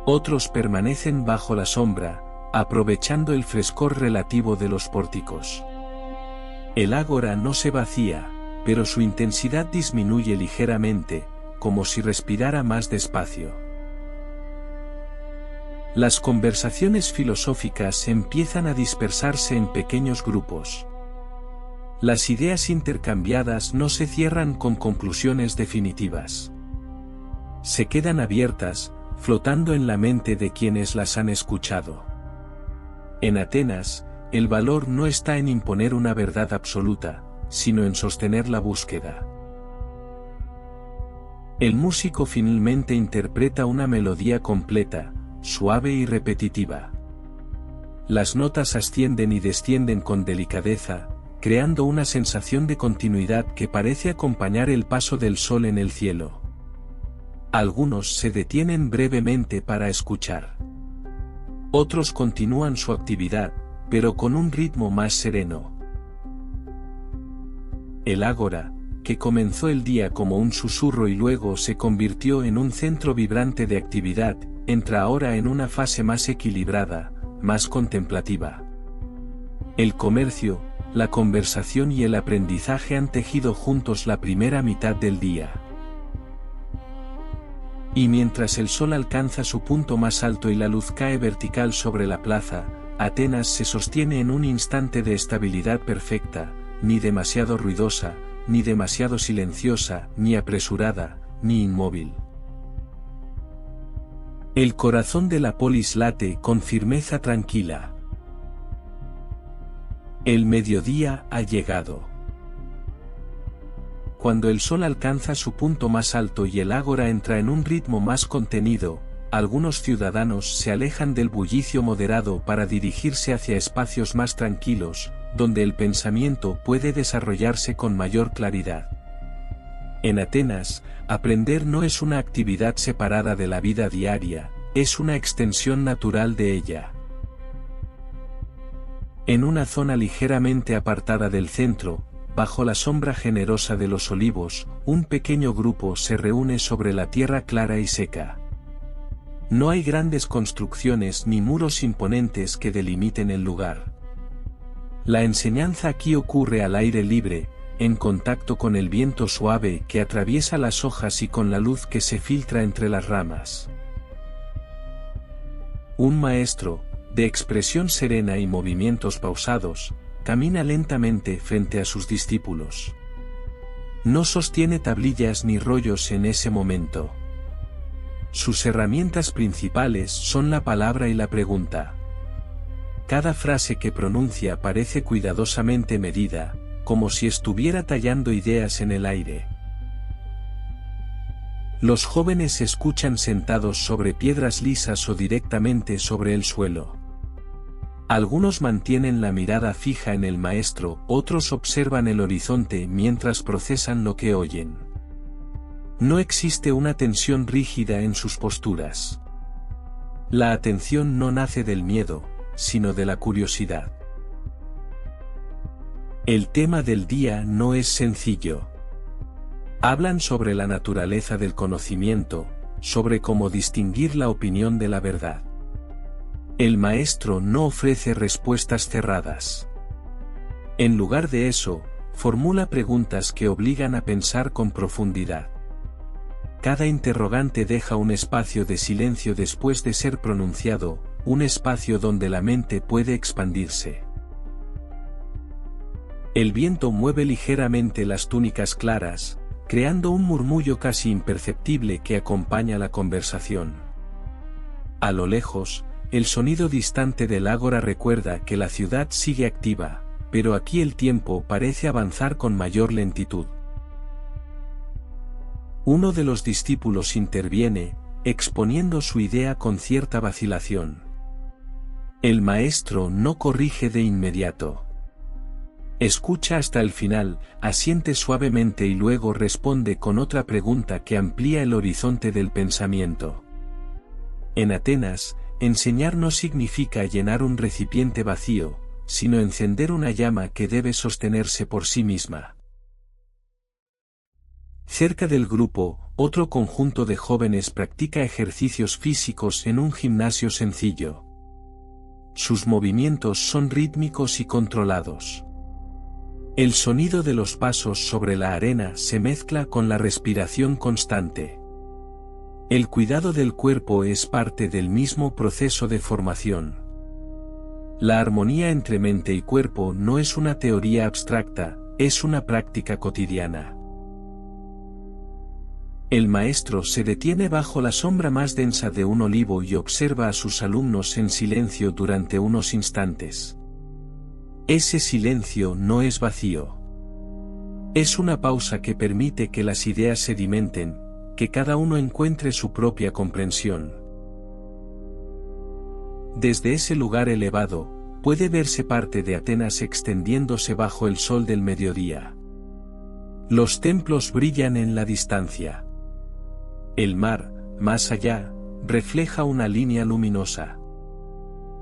Otros permanecen bajo la sombra, aprovechando el frescor relativo de los pórticos. El ágora no se vacía, pero su intensidad disminuye ligeramente, como si respirara más despacio. Las conversaciones filosóficas empiezan a dispersarse en pequeños grupos. Las ideas intercambiadas no se cierran con conclusiones definitivas. Se quedan abiertas, flotando en la mente de quienes las han escuchado. En Atenas, el valor no está en imponer una verdad absoluta, sino en sostener la búsqueda. El músico finalmente interpreta una melodía completa, suave y repetitiva. Las notas ascienden y descienden con delicadeza, creando una sensación de continuidad que parece acompañar el paso del sol en el cielo. Algunos se detienen brevemente para escuchar. Otros continúan su actividad, pero con un ritmo más sereno. El ágora, que comenzó el día como un susurro y luego se convirtió en un centro vibrante de actividad, entra ahora en una fase más equilibrada, más contemplativa. El comercio, la conversación y el aprendizaje han tejido juntos la primera mitad del día. Y mientras el sol alcanza su punto más alto y la luz cae vertical sobre la plaza, Atenas se sostiene en un instante de estabilidad perfecta, ni demasiado ruidosa, ni demasiado silenciosa, ni apresurada, ni inmóvil. El corazón de la polis late con firmeza tranquila. El mediodía ha llegado. Cuando el sol alcanza su punto más alto y el ágora entra en un ritmo más contenido, algunos ciudadanos se alejan del bullicio moderado para dirigirse hacia espacios más tranquilos, donde el pensamiento puede desarrollarse con mayor claridad. En Atenas, aprender no es una actividad separada de la vida diaria, es una extensión natural de ella. En una zona ligeramente apartada del centro, bajo la sombra generosa de los olivos, un pequeño grupo se reúne sobre la tierra clara y seca. No hay grandes construcciones ni muros imponentes que delimiten el lugar. La enseñanza aquí ocurre al aire libre, en contacto con el viento suave que atraviesa las hojas y con la luz que se filtra entre las ramas. Un maestro, de expresión serena y movimientos pausados, camina lentamente frente a sus discípulos. No sostiene tablillas ni rollos en ese momento. Sus herramientas principales son la palabra y la pregunta. Cada frase que pronuncia parece cuidadosamente medida, como si estuviera tallando ideas en el aire. Los jóvenes escuchan sentados sobre piedras lisas o directamente sobre el suelo. Algunos mantienen la mirada fija en el maestro, otros observan el horizonte mientras procesan lo que oyen. No existe una tensión rígida en sus posturas. La atención no nace del miedo, sino de la curiosidad. El tema del día no es sencillo. Hablan sobre la naturaleza del conocimiento, sobre cómo distinguir la opinión de la verdad. El maestro no ofrece respuestas cerradas. En lugar de eso, formula preguntas que obligan a pensar con profundidad. Cada interrogante deja un espacio de silencio después de ser pronunciado, un espacio donde la mente puede expandirse. El viento mueve ligeramente las túnicas claras, creando un murmullo casi imperceptible que acompaña la conversación. A lo lejos, el sonido distante del ágora recuerda que la ciudad sigue activa, pero aquí el tiempo parece avanzar con mayor lentitud. Uno de los discípulos interviene, exponiendo su idea con cierta vacilación. El maestro no corrige de inmediato. Escucha hasta el final, asiente suavemente y luego responde con otra pregunta que amplía el horizonte del pensamiento. En Atenas, enseñar no significa llenar un recipiente vacío, sino encender una llama que debe sostenerse por sí misma. Cerca del grupo, otro conjunto de jóvenes practica ejercicios físicos en un gimnasio sencillo. Sus movimientos son rítmicos y controlados. El sonido de los pasos sobre la arena se mezcla con la respiración constante. El cuidado del cuerpo es parte del mismo proceso de formación. La armonía entre mente y cuerpo no es una teoría abstracta, es una práctica cotidiana. El maestro se detiene bajo la sombra más densa de un olivo y observa a sus alumnos en silencio durante unos instantes. Ese silencio no es vacío. Es una pausa que permite que las ideas sedimenten, que cada uno encuentre su propia comprensión. Desde ese lugar elevado, puede verse parte de Atenas extendiéndose bajo el sol del mediodía. Los templos brillan en la distancia. El mar, más allá, refleja una línea luminosa.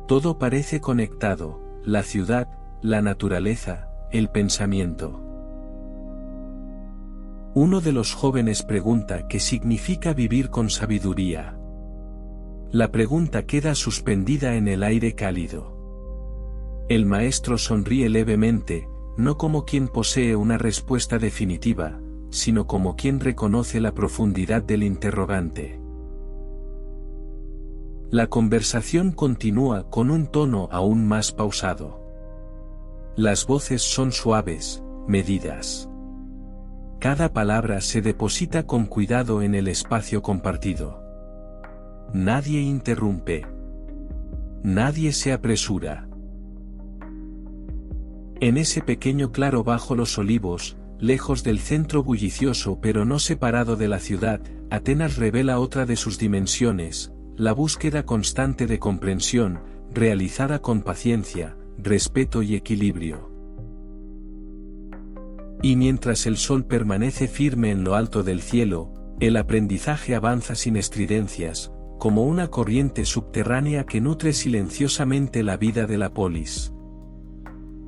Todo parece conectado, la ciudad, la naturaleza, el pensamiento. Uno de los jóvenes pregunta qué significa vivir con sabiduría. La pregunta queda suspendida en el aire cálido. El maestro sonríe levemente, no como quien posee una respuesta definitiva, sino como quien reconoce la profundidad del interrogante. La conversación continúa con un tono aún más pausado. Las voces son suaves, medidas. Cada palabra se deposita con cuidado en el espacio compartido. Nadie interrumpe. Nadie se apresura. En ese pequeño claro bajo los olivos, lejos del centro bullicioso pero no separado de la ciudad, Atenas revela otra de sus dimensiones, la búsqueda constante de comprensión, realizada con paciencia, respeto y equilibrio. Y mientras el sol permanece firme en lo alto del cielo, el aprendizaje avanza sin estridencias, como una corriente subterránea que nutre silenciosamente la vida de la polis.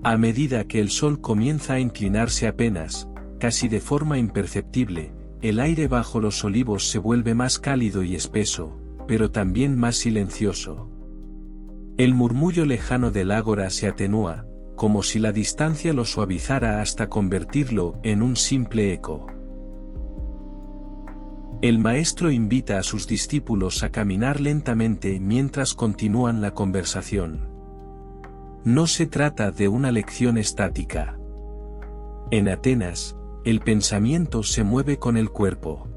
A medida que el sol comienza a inclinarse apenas, casi de forma imperceptible, el aire bajo los olivos se vuelve más cálido y espeso, pero también más silencioso. El murmullo lejano del ágora se atenúa, como si la distancia lo suavizara hasta convertirlo en un simple eco. El maestro invita a sus discípulos a caminar lentamente mientras continúan la conversación. No se trata de una lección estática. En Atenas, el pensamiento se mueve con el cuerpo.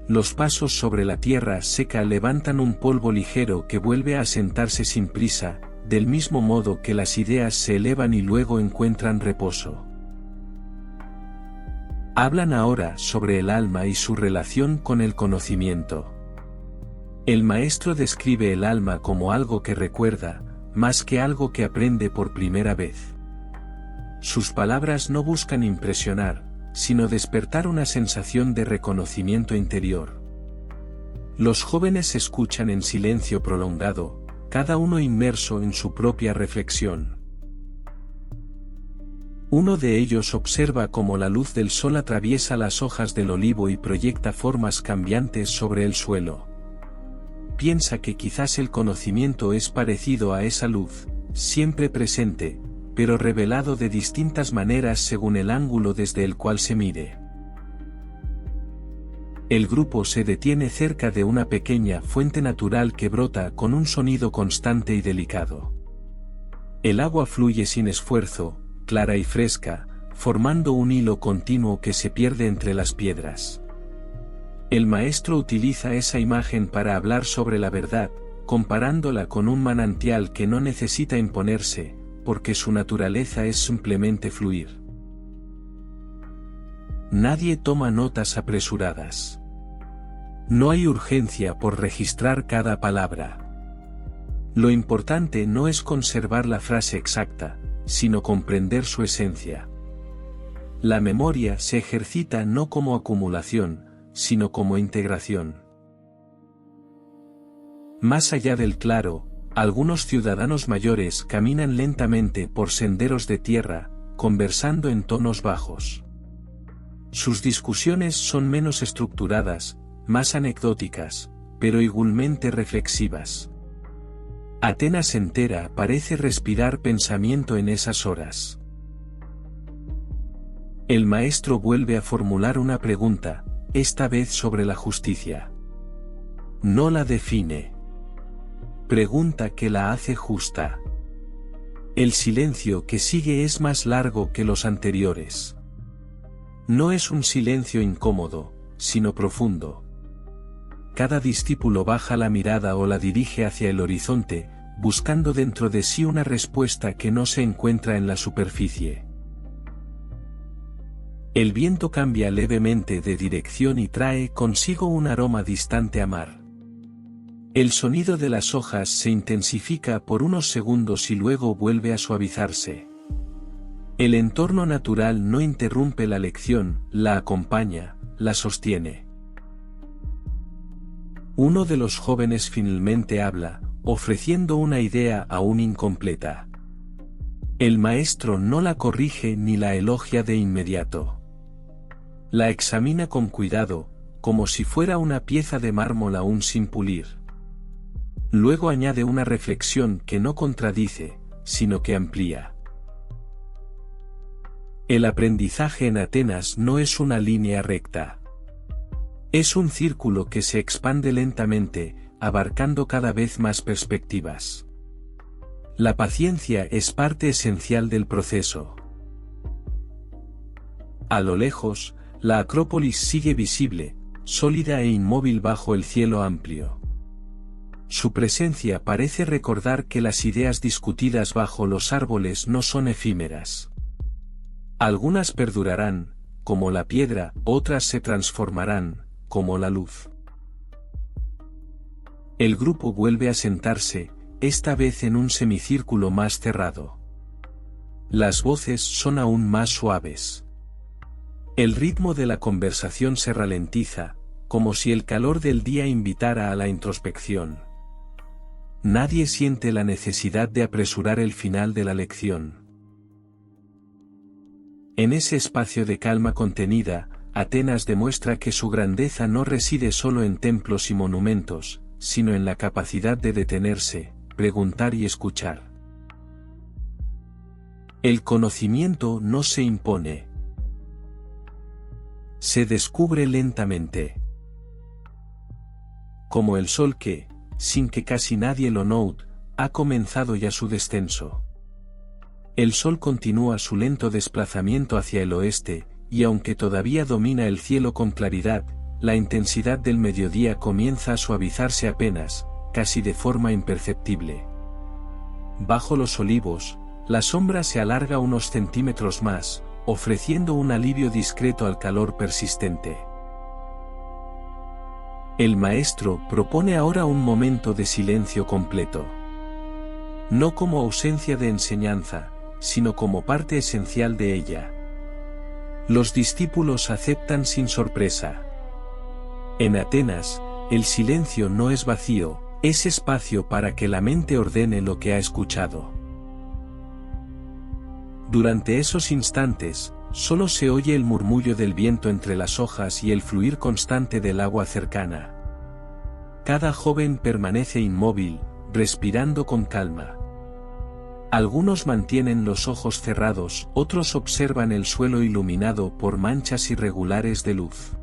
Los pasos sobre la tierra seca levantan un polvo ligero que vuelve a asentarse sin prisa, del mismo modo que las ideas se elevan y luego encuentran reposo. Hablan ahora sobre el alma y su relación con el conocimiento. El maestro describe el alma como algo que recuerda, más que algo que aprende por primera vez. Sus palabras no buscan impresionar, sino despertar una sensación de reconocimiento interior. Los jóvenes escuchan en silencio prolongado, cada uno inmerso en su propia reflexión. Uno de ellos observa cómo la luz del sol atraviesa las hojas del olivo y proyecta formas cambiantes sobre el suelo. Piensa que quizás el conocimiento es parecido a esa luz, siempre presente, pero revelado de distintas maneras según el ángulo desde el cual se mire. El grupo se detiene cerca de una pequeña fuente natural que brota con un sonido constante y delicado. El agua fluye sin esfuerzo, clara y fresca, formando un hilo continuo que se pierde entre las piedras. El maestro utiliza esa imagen para hablar sobre la verdad, comparándola con un manantial que no necesita imponerse, porque su naturaleza es simplemente fluir. Nadie toma notas apresuradas. No hay urgencia por registrar cada palabra. Lo importante no es conservar la frase exacta, sino comprender su esencia. La memoria se ejercita no como acumulación, sino como integración. Más allá del claro, algunos ciudadanos mayores caminan lentamente por senderos de tierra, conversando en tonos bajos. Sus discusiones son menos estructuradas, más anecdóticas, pero igualmente reflexivas. Atenas entera parece respirar pensamiento en esas horas. El maestro vuelve a formular una pregunta, esta vez sobre la justicia. No la define. Pregunta que la hace justa. El silencio que sigue es más largo que los anteriores. No es un silencio incómodo, sino profundo. Cada discípulo baja la mirada o la dirige hacia el horizonte, buscando dentro de sí una respuesta que no se encuentra en la superficie. El viento cambia levemente de dirección y trae consigo un aroma distante a mar. El sonido de las hojas se intensifica por unos segundos y luego vuelve a suavizarse. El entorno natural no interrumpe la lección, la acompaña, la sostiene. Uno de los jóvenes finalmente habla, ofreciendo una idea aún incompleta. El maestro no la corrige ni la elogia de inmediato. La examina con cuidado, como si fuera una pieza de mármol aún sin pulir. Luego añade una reflexión que no contradice, sino que amplía. El aprendizaje en Atenas no es una línea recta. Es un círculo que se expande lentamente, abarcando cada vez más perspectivas. La paciencia es parte esencial del proceso. A lo lejos, la Acrópolis sigue visible, sólida e inmóvil bajo el cielo amplio. Su presencia parece recordar que las ideas discutidas bajo los árboles no son efímeras. Algunas perdurarán, como la piedra, otras se transformarán, como la luz. El grupo vuelve a sentarse, esta vez en un semicírculo más cerrado. Las voces son aún más suaves. El ritmo de la conversación se ralentiza, como si el calor del día invitara a la introspección. Nadie siente la necesidad de apresurar el final de la lección. En ese espacio de calma contenida, Atenas demuestra que su grandeza no reside solo en templos y monumentos, sino en la capacidad de detenerse, preguntar y escuchar. El conocimiento no se impone. Se descubre lentamente. Como el sol que, sin que casi nadie lo note, ha comenzado ya su descenso. El sol continúa su lento desplazamiento hacia el oeste, y aunque todavía domina el cielo con claridad, la intensidad del mediodía comienza a suavizarse apenas, casi de forma imperceptible. Bajo los olivos, la sombra se alarga unos centímetros más, ofreciendo un alivio discreto al calor persistente. El maestro propone ahora un momento de silencio completo. No como ausencia de enseñanza, sino como parte esencial de ella. Los discípulos aceptan sin sorpresa. En Atenas, el silencio no es vacío, es espacio para que la mente ordene lo que ha escuchado. Durante esos instantes, solo se oye el murmullo del viento entre las hojas y el fluir constante del agua cercana. Cada joven permanece inmóvil, respirando con calma. Algunos mantienen los ojos cerrados, otros observan el suelo iluminado por manchas irregulares de luz.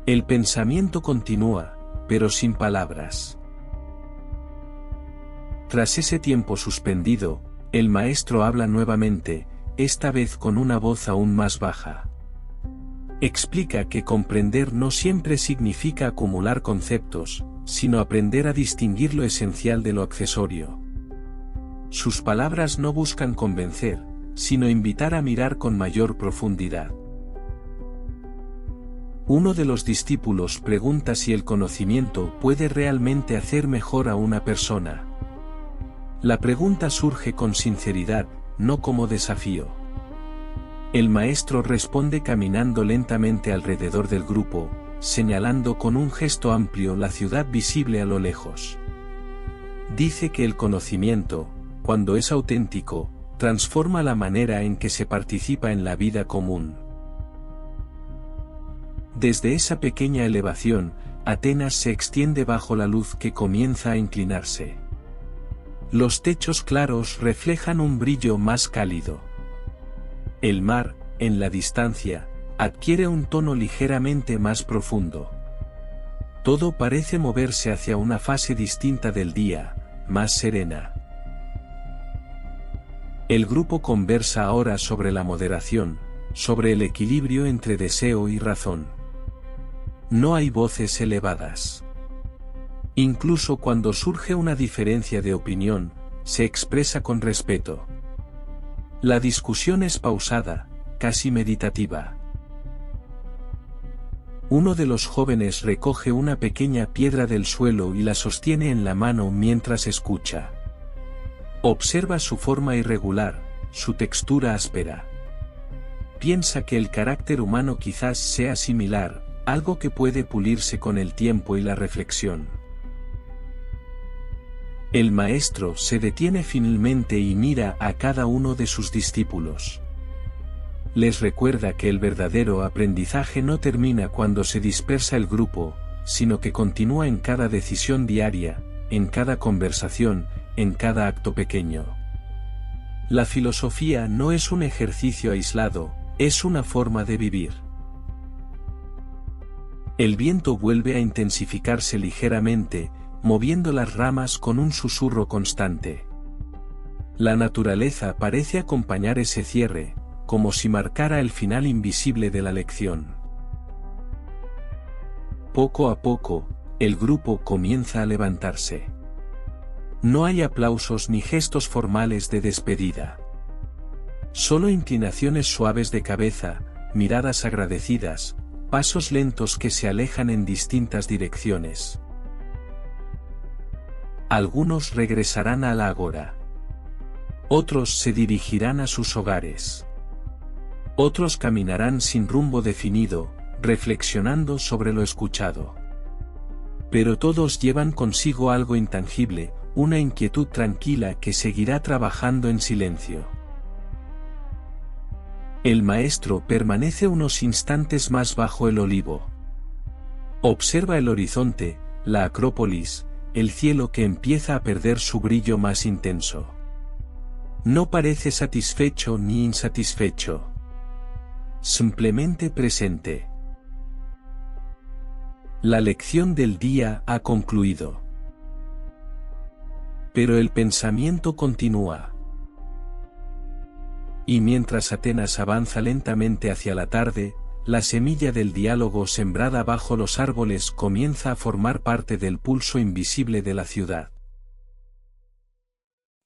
El pensamiento continúa, pero sin palabras. Tras ese tiempo suspendido, el maestro habla nuevamente, esta vez con una voz aún más baja. Explica que comprender no siempre significa acumular conceptos, sino aprender a distinguir lo esencial de lo accesorio. Sus palabras no buscan convencer, sino invitar a mirar con mayor profundidad. Uno de los discípulos pregunta si el conocimiento puede realmente hacer mejor a una persona. La pregunta surge con sinceridad, no como desafío. El maestro responde caminando lentamente alrededor del grupo, señalando con un gesto amplio la ciudad visible a lo lejos. Dice que el conocimiento, cuando es auténtico, transforma la manera en que se participa en la vida común. Desde esa pequeña elevación, Atenas se extiende bajo la luz que comienza a inclinarse. Los techos claros reflejan un brillo más cálido. El mar, en la distancia, adquiere un tono ligeramente más profundo. Todo parece moverse hacia una fase distinta del día, más serena. El grupo conversa ahora sobre la moderación, sobre el equilibrio entre deseo y razón. No hay voces elevadas. Incluso cuando surge una diferencia de opinión, se expresa con respeto. La discusión es pausada, casi meditativa. Uno de los jóvenes recoge una pequeña piedra del suelo y la sostiene en la mano mientras escucha. Observa su forma irregular, su textura áspera. Piensa que el carácter humano quizás sea similar, algo que puede pulirse con el tiempo y la reflexión. El maestro se detiene finalmente y mira a cada uno de sus discípulos. Les recuerda que el verdadero aprendizaje no termina cuando se dispersa el grupo, sino que continúa en cada decisión diaria, en cada conversación, en cada acto pequeño. La filosofía no es un ejercicio aislado, es una forma de vivir. El viento vuelve a intensificarse ligeramente, moviendo las ramas con un susurro constante. La naturaleza parece acompañar ese cierre, como si marcara el final invisible de la lección. Poco a poco, el grupo comienza a levantarse. No hay aplausos ni gestos formales de despedida. Solo inclinaciones suaves de cabeza, miradas agradecidas, pasos lentos que se alejan en distintas direcciones. Algunos regresarán a la ágora. Otros se dirigirán a sus hogares. Otros caminarán sin rumbo definido, reflexionando sobre lo escuchado. Pero todos llevan consigo algo intangible, una inquietud tranquila que seguirá trabajando en silencio. El maestro permanece unos instantes más bajo el olivo. Observa el horizonte, la acrópolis, el cielo que empieza a perder su brillo más intenso. No parece satisfecho ni insatisfecho. Simplemente presente. La lección del día ha concluido. Pero el pensamiento continúa. Y mientras Atenas avanza lentamente hacia la tarde, la semilla del diálogo sembrada bajo los árboles comienza a formar parte del pulso invisible de la ciudad.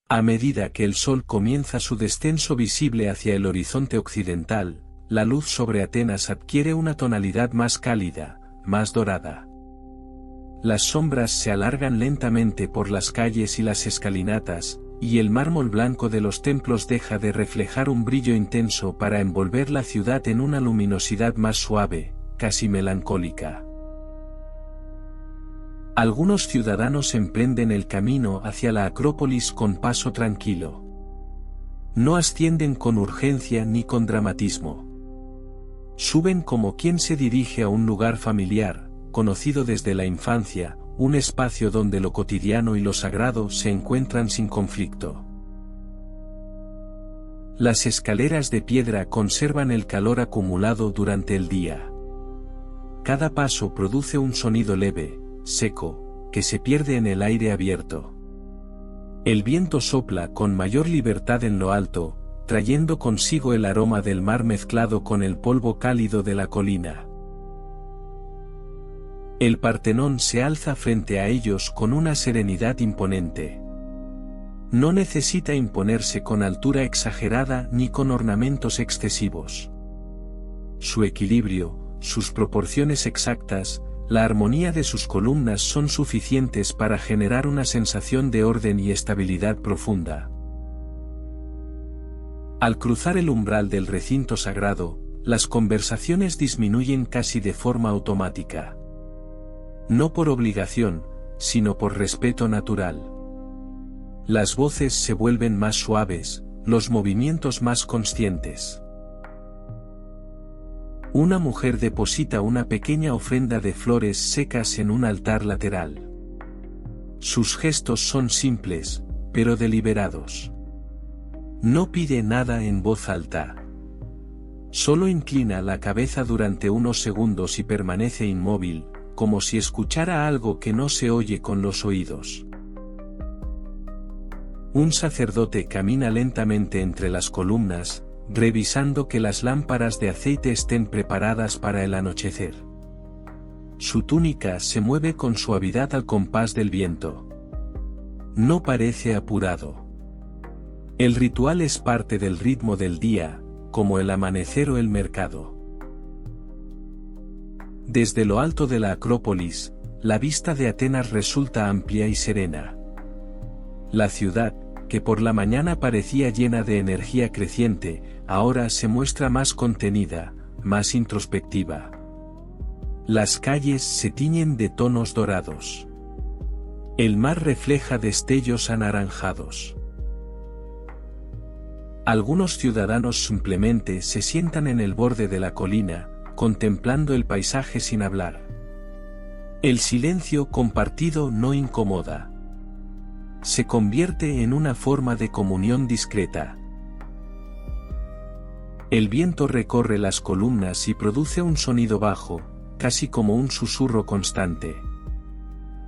A medida que el sol comienza su descenso visible hacia el horizonte occidental, la luz sobre Atenas adquiere una tonalidad más cálida, más dorada. Las sombras se alargan lentamente por las calles y las escalinatas, y el mármol blanco de los templos deja de reflejar un brillo intenso para envolver la ciudad en una luminosidad más suave, casi melancólica. Algunos ciudadanos emprenden el camino hacia la Acrópolis con paso tranquilo. No ascienden con urgencia ni con dramatismo. Suben como quien se dirige a un lugar familiar, conocido desde la infancia, un espacio donde lo cotidiano y lo sagrado se encuentran sin conflicto. Las escaleras de piedra conservan el calor acumulado durante el día. Cada paso produce un sonido leve, seco, que se pierde en el aire abierto. El viento sopla con mayor libertad en lo alto, trayendo consigo el aroma del mar mezclado con el polvo cálido de la colina. El Partenón se alza frente a ellos con una serenidad imponente. No necesita imponerse con altura exagerada ni con ornamentos excesivos. Su equilibrio, sus proporciones exactas, la armonía de sus columnas son suficientes para generar una sensación de orden y estabilidad profunda. Al cruzar el umbral del recinto sagrado, las conversaciones disminuyen casi de forma automática. No por obligación, sino por respeto natural. Las voces se vuelven más suaves, los movimientos más conscientes. Una mujer deposita una pequeña ofrenda de flores secas en un altar lateral. Sus gestos son simples, pero deliberados. No pide nada en voz alta. Solo inclina la cabeza durante unos segundos y permanece inmóvil, como si escuchara algo que no se oye con los oídos. Un sacerdote camina lentamente entre las columnas, revisando que las lámparas de aceite estén preparadas para el anochecer. Su túnica se mueve con suavidad al compás del viento. No parece apurado. El ritual es parte del ritmo del día, como el amanecer o el mercado. Desde lo alto de la Acrópolis, la vista de Atenas resulta amplia y serena. La ciudad, que por la mañana parecía llena de energía creciente, ahora se muestra más contenida, más introspectiva. Las calles se tiñen de tonos dorados. El mar refleja destellos anaranjados. Algunos ciudadanos simplemente se sientan en el borde de la colina, contemplando el paisaje sin hablar. El silencio compartido no incomoda. Se convierte en una forma de comunión discreta. El viento recorre las columnas y produce un sonido bajo, casi como un susurro constante.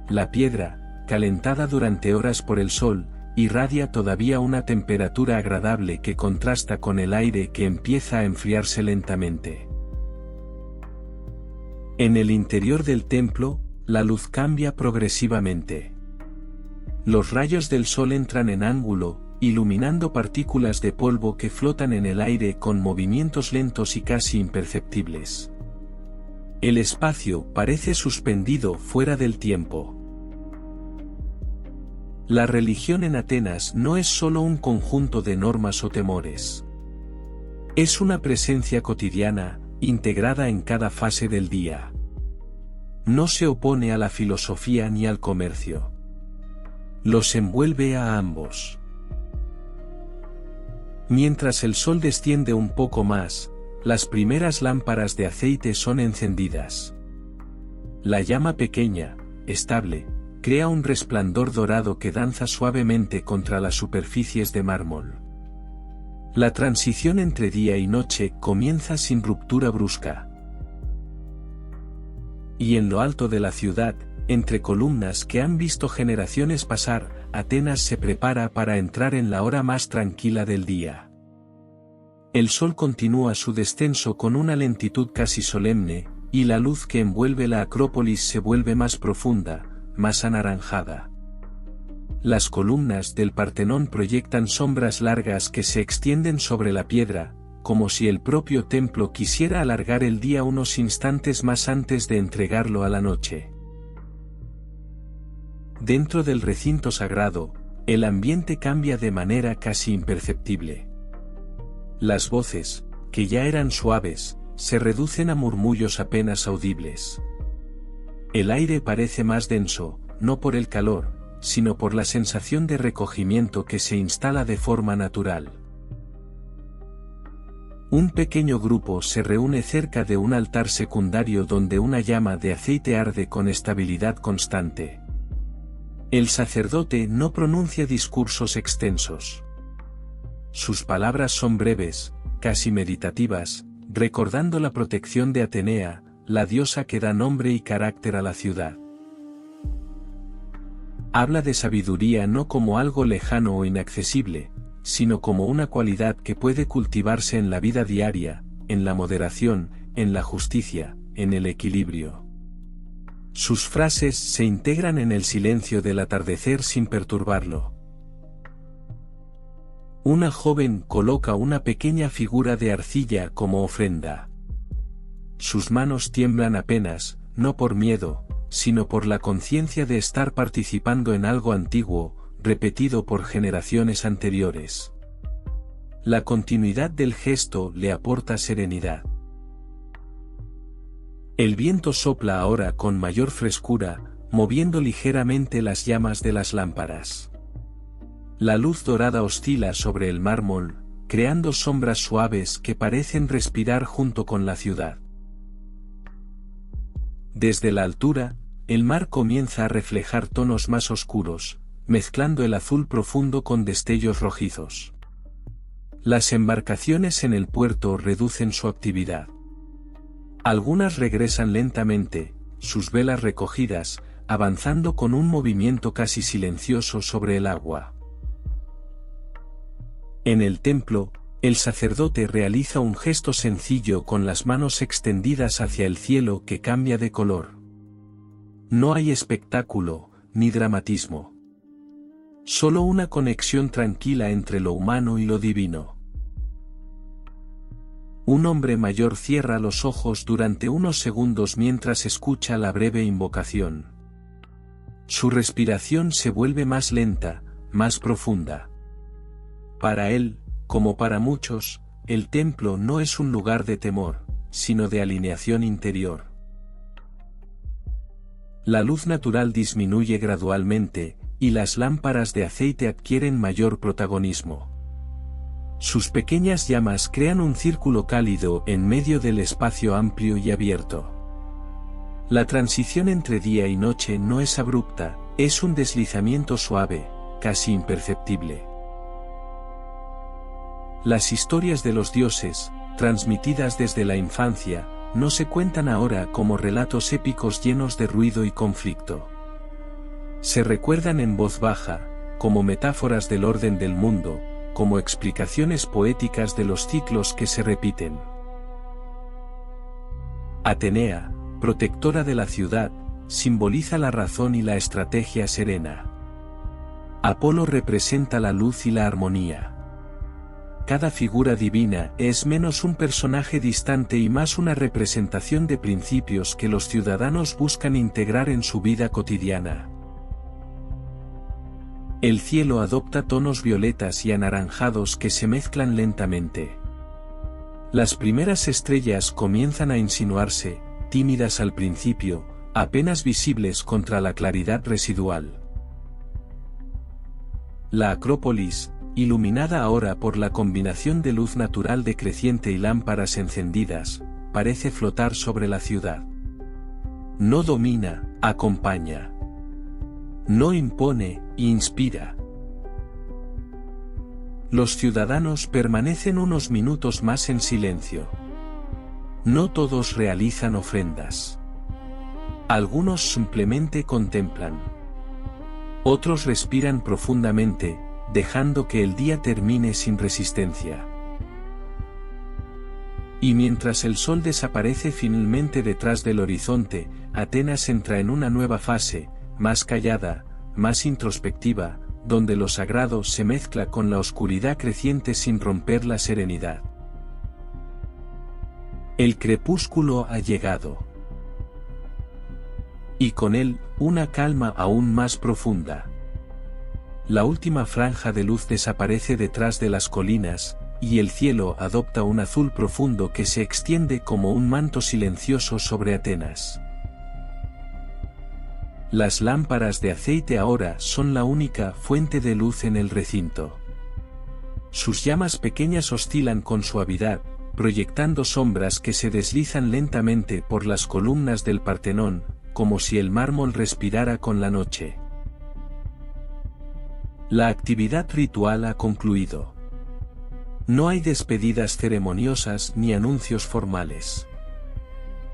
La piedra, calentada durante horas por el sol, irradia todavía una temperatura agradable que contrasta con el aire que empieza a enfriarse lentamente. En el interior del templo, la luz cambia progresivamente. Los rayos del sol entran en ángulo, iluminando partículas de polvo que flotan en el aire con movimientos lentos y casi imperceptibles. El espacio parece suspendido fuera del tiempo. La religión en Atenas no es solo un conjunto de normas o temores. Es una presencia cotidiana, integrada en cada fase del día. No se opone a la filosofía ni al comercio. Los envuelve a ambos. Mientras el sol desciende un poco más, las primeras lámparas de aceite son encendidas. La llama pequeña, estable, crea un resplandor dorado que danza suavemente contra las superficies de mármol. La transición entre día y noche comienza sin ruptura brusca. Y en lo alto de la ciudad, entre columnas que han visto generaciones pasar, Atenas se prepara para entrar en la hora más tranquila del día. El sol continúa su descenso con una lentitud casi solemne, y la luz que envuelve la Acrópolis se vuelve más profunda, más anaranjada. Las columnas del Partenón proyectan sombras largas que se extienden sobre la piedra, como si el propio templo quisiera alargar el día unos instantes más antes de entregarlo a la noche. Dentro del recinto sagrado, el ambiente cambia de manera casi imperceptible. Las voces, que ya eran suaves, se reducen a murmullos apenas audibles. El aire parece más denso, no por el calor, sino por la sensación de recogimiento que se instala de forma natural. Un pequeño grupo se reúne cerca de un altar secundario donde una llama de aceite arde con estabilidad constante. El sacerdote no pronuncia discursos extensos. Sus palabras son breves, casi meditativas, recordando la protección de Atenea, la diosa que da nombre y carácter a la ciudad. Habla de sabiduría no como algo lejano o inaccesible, sino como una cualidad que puede cultivarse en la vida diaria, en la moderación, en la justicia, en el equilibrio. Sus frases se integran en el silencio del atardecer sin perturbarlo. Una joven coloca una pequeña figura de arcilla como ofrenda. Sus manos tiemblan apenas, no por miedo, sino por la conciencia de estar participando en algo antiguo, repetido por generaciones anteriores. La continuidad del gesto le aporta serenidad. El viento sopla ahora con mayor frescura, moviendo ligeramente las llamas de las lámparas. La luz dorada oscila sobre el mármol, creando sombras suaves que parecen respirar junto con la ciudad. Desde la altura, el mar comienza a reflejar tonos más oscuros, mezclando el azul profundo con destellos rojizos. Las embarcaciones en el puerto reducen su actividad. Algunas regresan lentamente, sus velas recogidas, avanzando con un movimiento casi silencioso sobre el agua. En el templo, el sacerdote realiza un gesto sencillo con las manos extendidas hacia el cielo que cambia de color. No hay espectáculo, ni dramatismo. Solo una conexión tranquila entre lo humano y lo divino. Un hombre mayor cierra los ojos durante unos segundos mientras escucha la breve invocación. Su respiración se vuelve más lenta, más profunda. Para él, como para muchos, el templo no es un lugar de temor, sino de alineación interior. La luz natural disminuye gradualmente, y las lámparas de aceite adquieren mayor protagonismo. Sus pequeñas llamas crean un círculo cálido en medio del espacio amplio y abierto. La transición entre día y noche no es abrupta, es un deslizamiento suave, casi imperceptible. Las historias de los dioses, transmitidas desde la infancia, no se cuentan ahora como relatos épicos llenos de ruido y conflicto. Se recuerdan en voz baja, como metáforas del orden del mundo, como explicaciones poéticas de los ciclos que se repiten. Atenea, protectora de la ciudad, simboliza la razón y la estrategia serena. Apolo representa la luz y la armonía. Cada figura divina es menos un personaje distante y más una representación de principios que los ciudadanos buscan integrar en su vida cotidiana. El cielo adopta tonos violetas y anaranjados que se mezclan lentamente. Las primeras estrellas comienzan a insinuarse, tímidas al principio, apenas visibles contra la claridad residual. La Acrópolis, iluminada ahora por la combinación de luz natural decreciente y lámparas encendidas, parece flotar sobre la ciudad. No domina, acompaña. No impone, inspira. Los ciudadanos permanecen unos minutos más en silencio. No todos realizan ofrendas. Algunos simplemente contemplan. Otros respiran profundamente, dejando que el día termine sin resistencia. Y mientras el sol desaparece finalmente detrás del horizonte, Atenas entra en una nueva fase, más callada, más introspectiva, donde lo sagrado se mezcla con la oscuridad creciente sin romper la serenidad. El crepúsculo ha llegado. Y con él, una calma aún más profunda. La última franja de luz desaparece detrás de las colinas, y el cielo adopta un azul profundo que se extiende como un manto silencioso sobre Atenas. Las lámparas de aceite ahora son la única fuente de luz en el recinto. Sus llamas pequeñas oscilan con suavidad, proyectando sombras que se deslizan lentamente por las columnas del Partenón, como si el mármol respirara con la noche. La actividad ritual ha concluido. No hay despedidas ceremoniosas ni anuncios formales.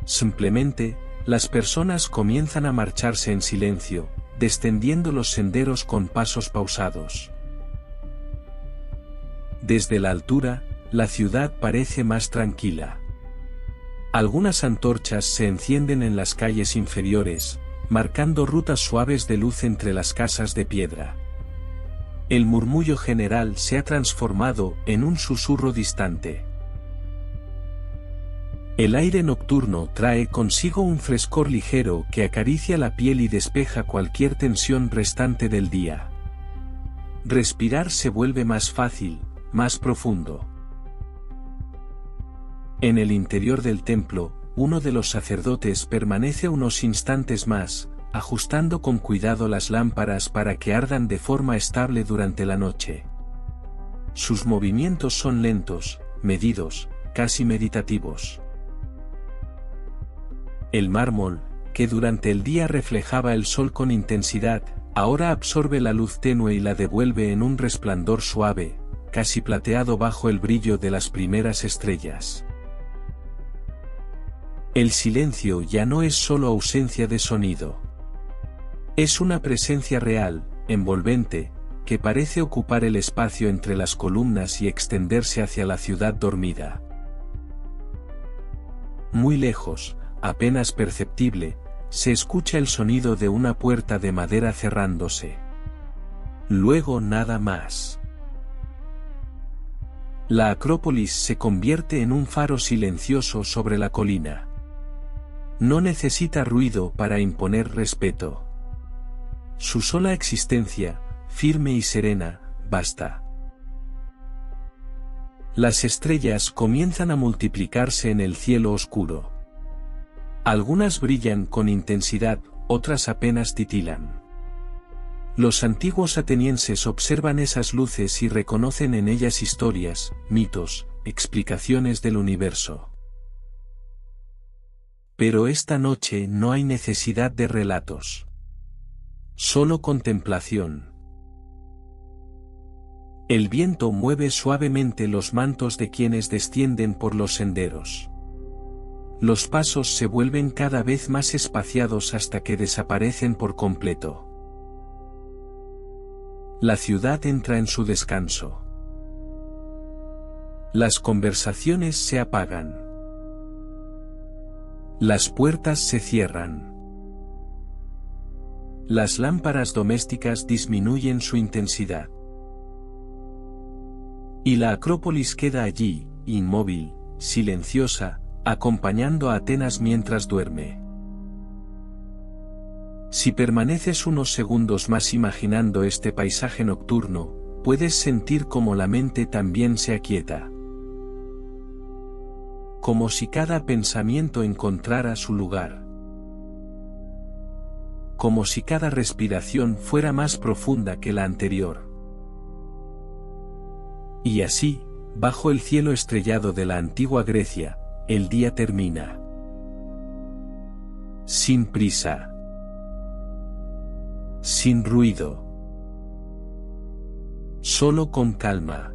Simplemente, las personas comienzan a marcharse en silencio, descendiendo los senderos con pasos pausados. Desde la altura, la ciudad parece más tranquila. Algunas antorchas se encienden en las calles inferiores, marcando rutas suaves de luz entre las casas de piedra. El murmullo general se ha transformado en un susurro distante. El aire nocturno trae consigo un frescor ligero que acaricia la piel y despeja cualquier tensión restante del día. Respirar se vuelve más fácil, más profundo. En el interior del templo, uno de los sacerdotes permanece unos instantes más, ajustando con cuidado las lámparas para que ardan de forma estable durante la noche. Sus movimientos son lentos, medidos, casi meditativos. El mármol, que durante el día reflejaba el sol con intensidad, ahora absorbe la luz tenue y la devuelve en un resplandor suave, casi plateado bajo el brillo de las primeras estrellas. El silencio ya no es solo ausencia de sonido. Es una presencia real, envolvente, que parece ocupar el espacio entre las columnas y extenderse hacia la ciudad dormida. Muy lejos, apenas perceptible, se escucha el sonido de una puerta de madera cerrándose. Luego nada más. La Acrópolis se convierte en un faro silencioso sobre la colina. No necesita ruido para imponer respeto. Su sola existencia, firme y serena, basta. Las estrellas comienzan a multiplicarse en el cielo oscuro. Algunas brillan con intensidad, otras apenas titilan. Los antiguos atenienses observan esas luces y reconocen en ellas historias, mitos, explicaciones del universo. Pero esta noche no hay necesidad de relatos. Solo contemplación. El viento mueve suavemente los mantos de quienes descienden por los senderos. Los pasos se vuelven cada vez más espaciados hasta que desaparecen por completo. La ciudad entra en su descanso. Las conversaciones se apagan. Las puertas se cierran. Las lámparas domésticas disminuyen su intensidad. Y la Acrópolis queda allí, inmóvil, silenciosa, acompañando a Atenas mientras duerme. Si permaneces unos segundos más imaginando este paisaje nocturno, puedes sentir cómo la mente también se aquieta. Como si cada pensamiento encontrara su lugar. Como si cada respiración fuera más profunda que la anterior. Y así, bajo el cielo estrellado de la antigua Grecia, el día termina. Sin prisa. Sin ruido. Solo con calma.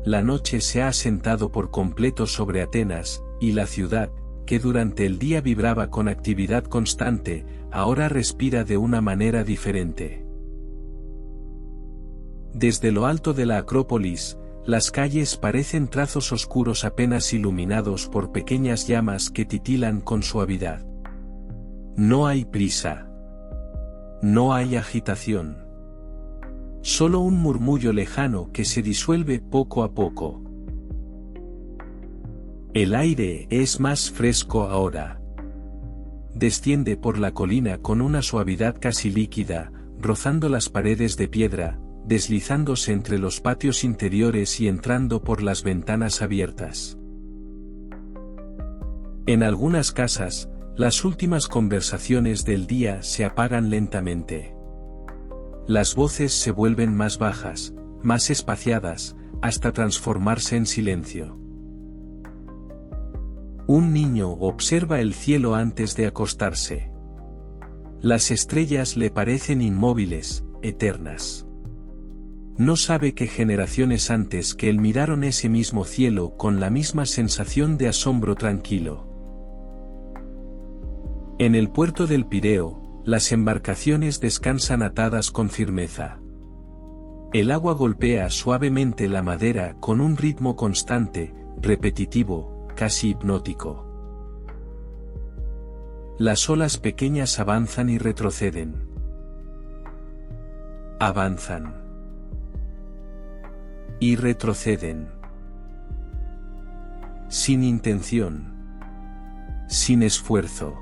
La noche se ha asentado por completo sobre Atenas, y la ciudad, que durante el día vibraba con actividad constante, ahora respira de una manera diferente. Desde lo alto de la Acrópolis, las calles parecen trazos oscuros apenas iluminados por pequeñas llamas que titilan con suavidad. No hay prisa. No hay agitación. Solo un murmullo lejano que se disuelve poco a poco. El aire es más fresco ahora. Desciende por la colina con una suavidad casi líquida, rozando las paredes de piedra, deslizándose entre los patios interiores y entrando por las ventanas abiertas. En algunas casas, las últimas conversaciones del día se apagan lentamente. Las voces se vuelven más bajas, más espaciadas, hasta transformarse en silencio. Un niño observa el cielo antes de acostarse. Las estrellas le parecen inmóviles, eternas. No sabe qué generaciones antes que él miraron ese mismo cielo con la misma sensación de asombro tranquilo. En el puerto del Pireo, las embarcaciones descansan atadas con firmeza. El agua golpea suavemente la madera con un ritmo constante, repetitivo, casi hipnótico. Las olas pequeñas avanzan y retroceden. Avanzan. Y retroceden. Sin intención. Sin esfuerzo.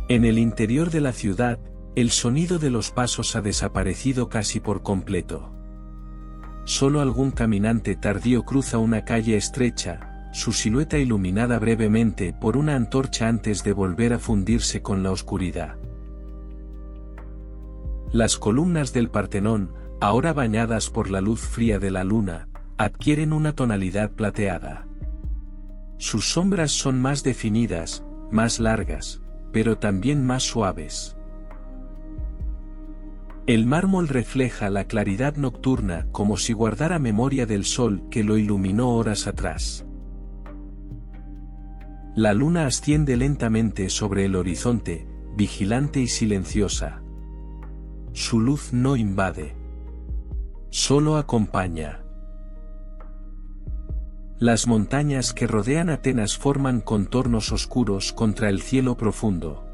En el interior de la ciudad, el sonido de los pasos ha desaparecido casi por completo. Solo algún caminante tardío cruza una calle estrecha, su silueta iluminada brevemente por una antorcha antes de volver a fundirse con la oscuridad. Las columnas del Partenón, ahora bañadas por la luz fría de la luna, adquieren una tonalidad plateada. Sus sombras son más definidas, más largas, pero también más suaves. El mármol refleja la claridad nocturna como si guardara memoria del sol que lo iluminó horas atrás. La luna asciende lentamente sobre el horizonte, vigilante y silenciosa. Su luz no invade. Solo acompaña. Las montañas que rodean Atenas forman contornos oscuros contra el cielo profundo.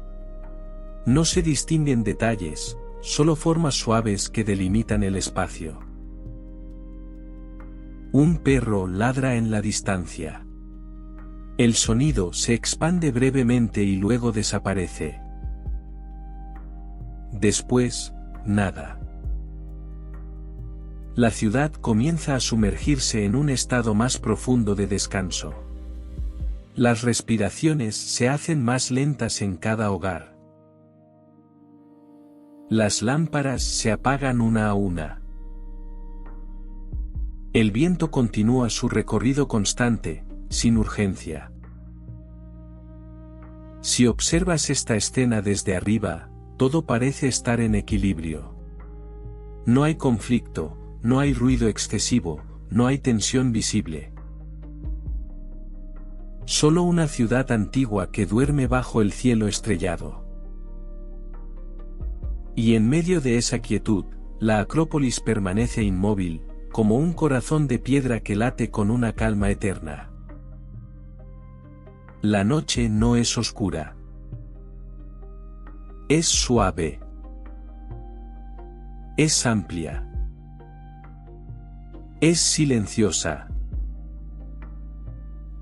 No se distinguen detalles, solo formas suaves que delimitan el espacio. Un perro ladra en la distancia. El sonido se expande brevemente y luego desaparece. Después, nada. La ciudad comienza a sumergirse en un estado más profundo de descanso. Las respiraciones se hacen más lentas en cada hogar. Las lámparas se apagan una a una. El viento continúa su recorrido constante, sin urgencia. Si observas esta escena desde arriba, todo parece estar en equilibrio. No hay conflicto, no hay ruido excesivo, no hay tensión visible. Solo una ciudad antigua que duerme bajo el cielo estrellado. Y en medio de esa quietud, la Acrópolis permanece inmóvil, como un corazón de piedra que late con una calma eterna. La noche no es oscura. Es suave. Es amplia. Es silenciosa.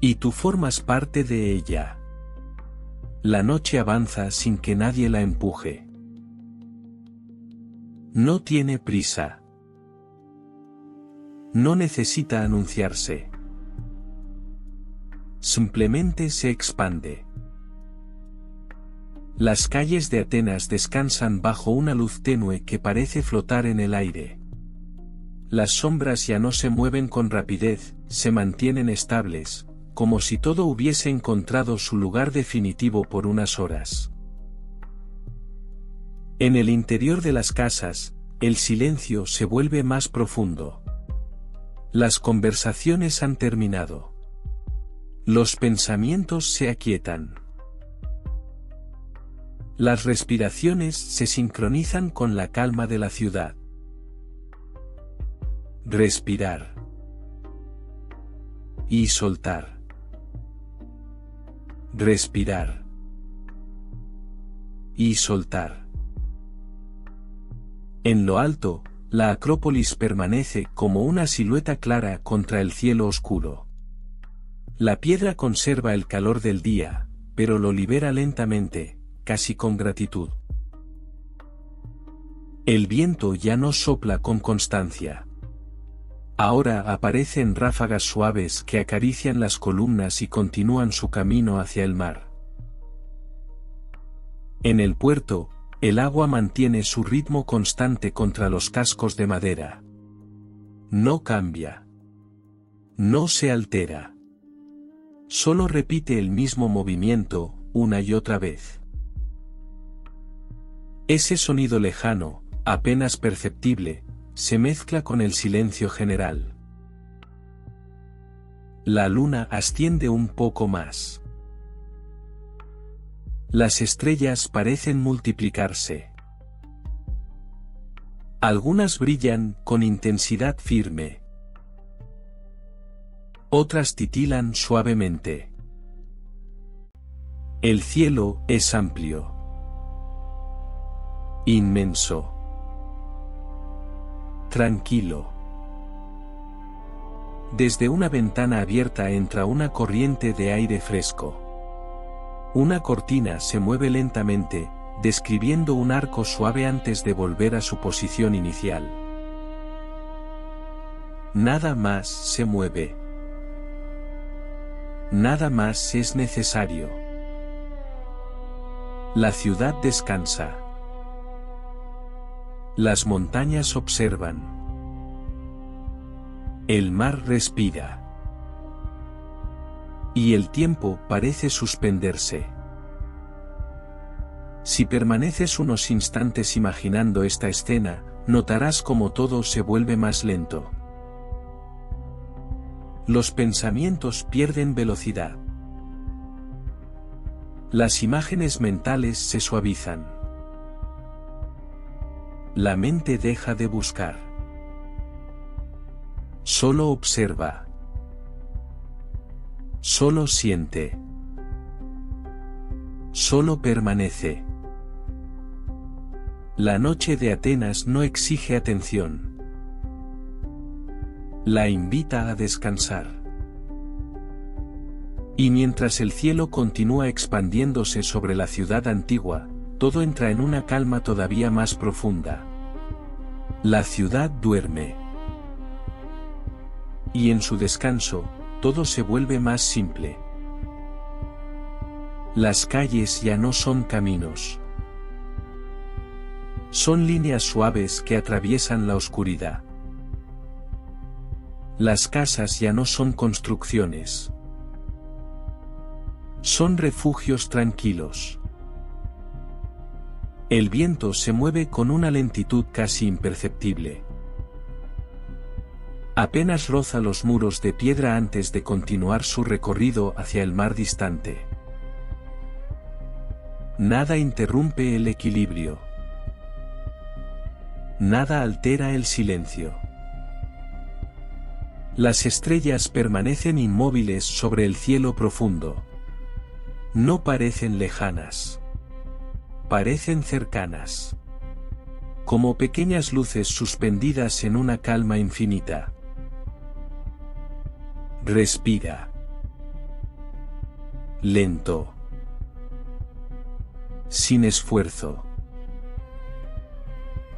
Y tú formas parte de ella. La noche avanza sin que nadie la empuje. No tiene prisa. No necesita anunciarse. Simplemente se expande. Las calles de Atenas descansan bajo una luz tenue que parece flotar en el aire. Las sombras ya no se mueven con rapidez, se mantienen estables, como si todo hubiese encontrado su lugar definitivo por unas horas. En el interior de las casas, el silencio se vuelve más profundo. Las conversaciones han terminado. Los pensamientos se aquietan. Las respiraciones se sincronizan con la calma de la ciudad. Respirar. Y soltar. Respirar. Y soltar. En lo alto, la Acrópolis permanece como una silueta clara contra el cielo oscuro. La piedra conserva el calor del día, pero lo libera lentamente, casi con gratitud. El viento ya no sopla con constancia. Ahora aparecen ráfagas suaves que acarician las columnas y continúan su camino hacia el mar. En el puerto, el agua mantiene su ritmo constante contra los cascos de madera. No cambia. No se altera. Solo repite el mismo movimiento, una y otra vez. Ese sonido lejano, apenas perceptible, se mezcla con el silencio general. La luna asciende un poco más. Las estrellas parecen multiplicarse. Algunas brillan con intensidad firme. Otras titilan suavemente. El cielo es amplio. Inmenso. Tranquilo. Desde una ventana abierta entra una corriente de aire fresco. Una cortina se mueve lentamente, describiendo un arco suave antes de volver a su posición inicial. Nada más se mueve. Nada más es necesario. La ciudad descansa. Las montañas observan. El mar respira. Y el tiempo parece suspenderse. Si permaneces unos instantes imaginando esta escena, notarás cómo todo se vuelve más lento. Los pensamientos pierden velocidad. Las imágenes mentales se suavizan. La mente deja de buscar. Solo observa. Solo siente. Solo permanece. La noche de Atenas no exige atención. La invita a descansar. Y mientras el cielo continúa expandiéndose sobre la ciudad antigua, todo entra en una calma todavía más profunda. La ciudad duerme. Y en su descanso, todo se vuelve más simple. Las calles ya no son caminos. Son líneas suaves que atraviesan la oscuridad. Las casas ya no son construcciones. Son refugios tranquilos. El viento se mueve con una lentitud casi imperceptible. Apenas roza los muros de piedra antes de continuar su recorrido hacia el mar distante. Nada interrumpe el equilibrio. Nada altera el silencio. Las estrellas permanecen inmóviles sobre el cielo profundo. No parecen lejanas. Parecen cercanas. Como pequeñas luces suspendidas en una calma infinita. Respira. Lento. Sin esfuerzo.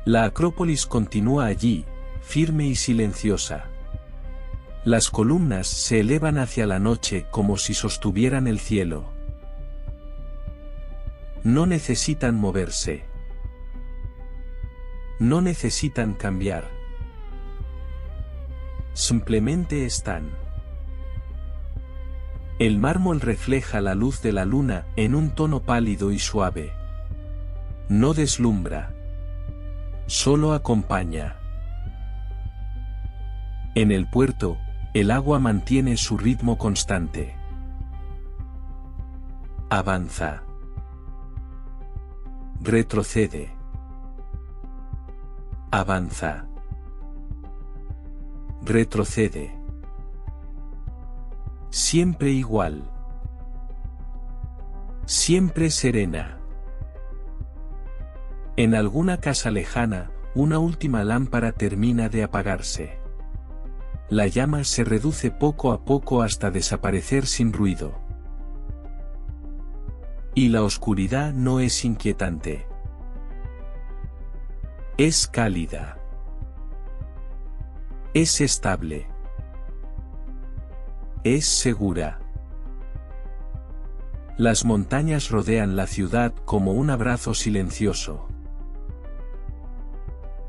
La Acrópolis continúa allí, firme y silenciosa. Las columnas se elevan hacia la noche como si sostuvieran el cielo. No necesitan moverse. No necesitan cambiar. Simplemente están. El mármol refleja la luz de la luna en un tono pálido y suave. No deslumbra. Solo acompaña. En el puerto, el agua mantiene su ritmo constante. Avanza. Retrocede. Avanza. Retrocede. Siempre igual. Siempre serena. En alguna casa lejana, una última lámpara termina de apagarse. La llama se reduce poco a poco hasta desaparecer sin ruido. Y la oscuridad no es inquietante. Es cálida. Es estable. Es segura. Las montañas rodean la ciudad como un abrazo silencioso.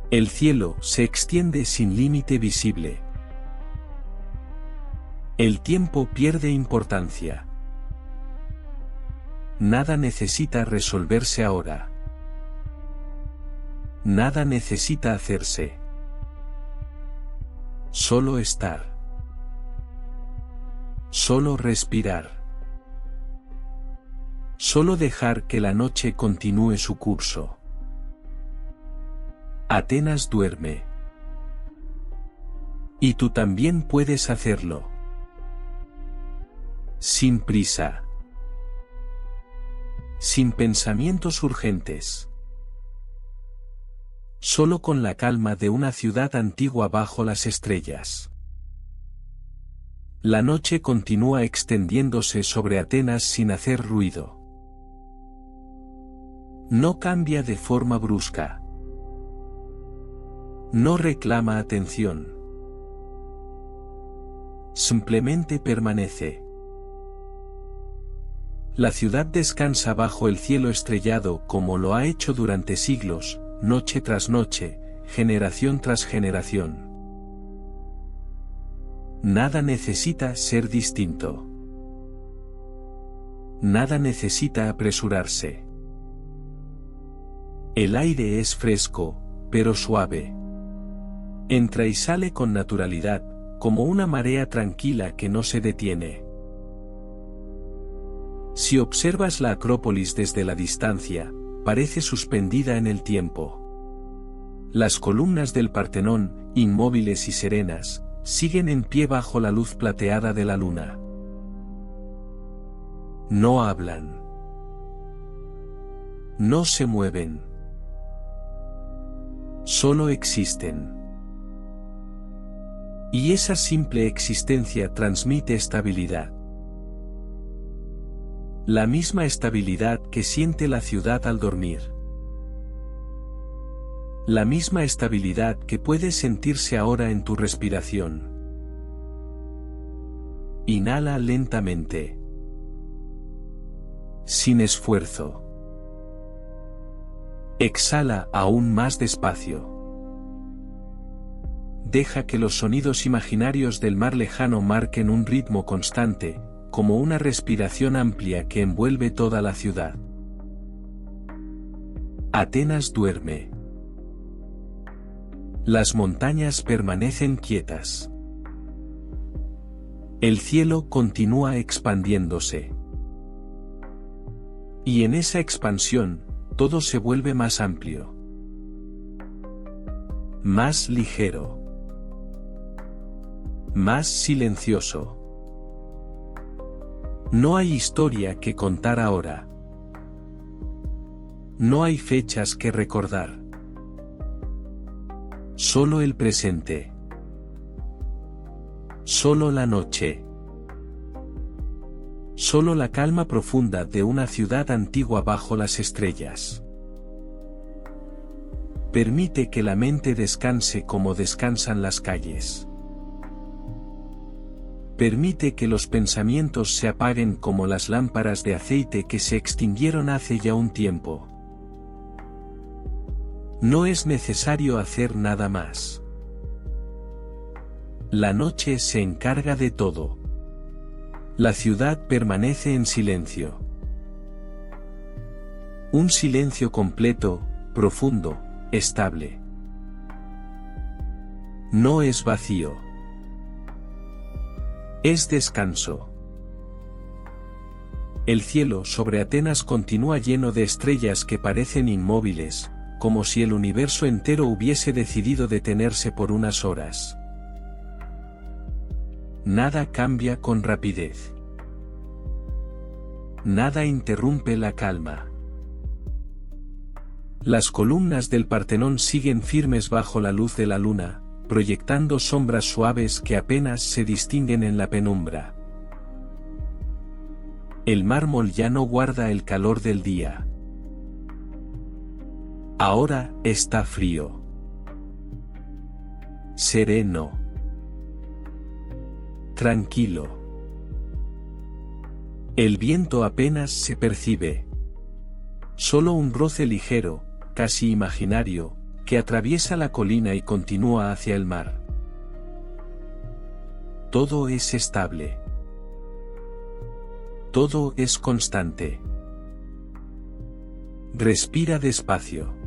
El cielo se extiende sin límite visible. El tiempo pierde importancia. Nada necesita resolverse ahora. Nada necesita hacerse. Solo estar. Solo respirar. Solo dejar que la noche continúe su curso. Atenas duerme. Y tú también puedes hacerlo. Sin prisa. Sin pensamientos urgentes. Solo con la calma de una ciudad antigua bajo las estrellas. La noche continúa extendiéndose sobre Atenas sin hacer ruido. No cambia de forma brusca. No reclama atención. Simplemente permanece. La ciudad descansa bajo el cielo estrellado como lo ha hecho durante siglos, noche tras noche, generación tras generación. Nada necesita ser distinto. Nada necesita apresurarse. El aire es fresco, pero suave. Entra y sale con naturalidad, como una marea tranquila que no se detiene. Si observas la Acrópolis desde la distancia, parece suspendida en el tiempo. Las columnas del Partenón, inmóviles y serenas, siguen en pie bajo la luz plateada de la luna. No hablan. No se mueven. Solo existen. Y esa simple existencia transmite estabilidad. La misma estabilidad que siente la ciudad al dormir. La misma estabilidad que puede sentirse ahora en tu respiración. Inhala lentamente. Sin esfuerzo. Exhala aún más despacio. Deja que los sonidos imaginarios del mar lejano marquen un ritmo constante, como una respiración amplia que envuelve toda la ciudad. Atenas duerme. Las montañas permanecen quietas. El cielo continúa expandiéndose. Y en esa expansión, todo se vuelve más amplio. Más ligero. Más silencioso. No hay historia que contar ahora. No hay fechas que recordar. Solo el presente. Solo la noche. Solo la calma profunda de una ciudad antigua bajo las estrellas. Permite que la mente descanse como descansan las calles. Permite que los pensamientos se apaguen como las lámparas de aceite que se extinguieron hace ya un tiempo. No es necesario hacer nada más. La noche se encarga de todo. La ciudad permanece en silencio. Un silencio completo, profundo, estable. No es vacío. Es descanso. El cielo sobre Atenas continúa lleno de estrellas que parecen inmóviles, como si el universo entero hubiese decidido detenerse por unas horas. Nada cambia con rapidez. Nada interrumpe la calma. Las columnas del Partenón siguen firmes bajo la luz de la luna, proyectando sombras suaves que apenas se distinguen en la penumbra. El mármol ya no guarda el calor del día. Ahora está frío. Sereno. Tranquilo. El viento apenas se percibe. Solo un roce ligero, casi imaginario, que atraviesa la colina y continúa hacia el mar. Todo es estable. Todo es constante. Respira despacio.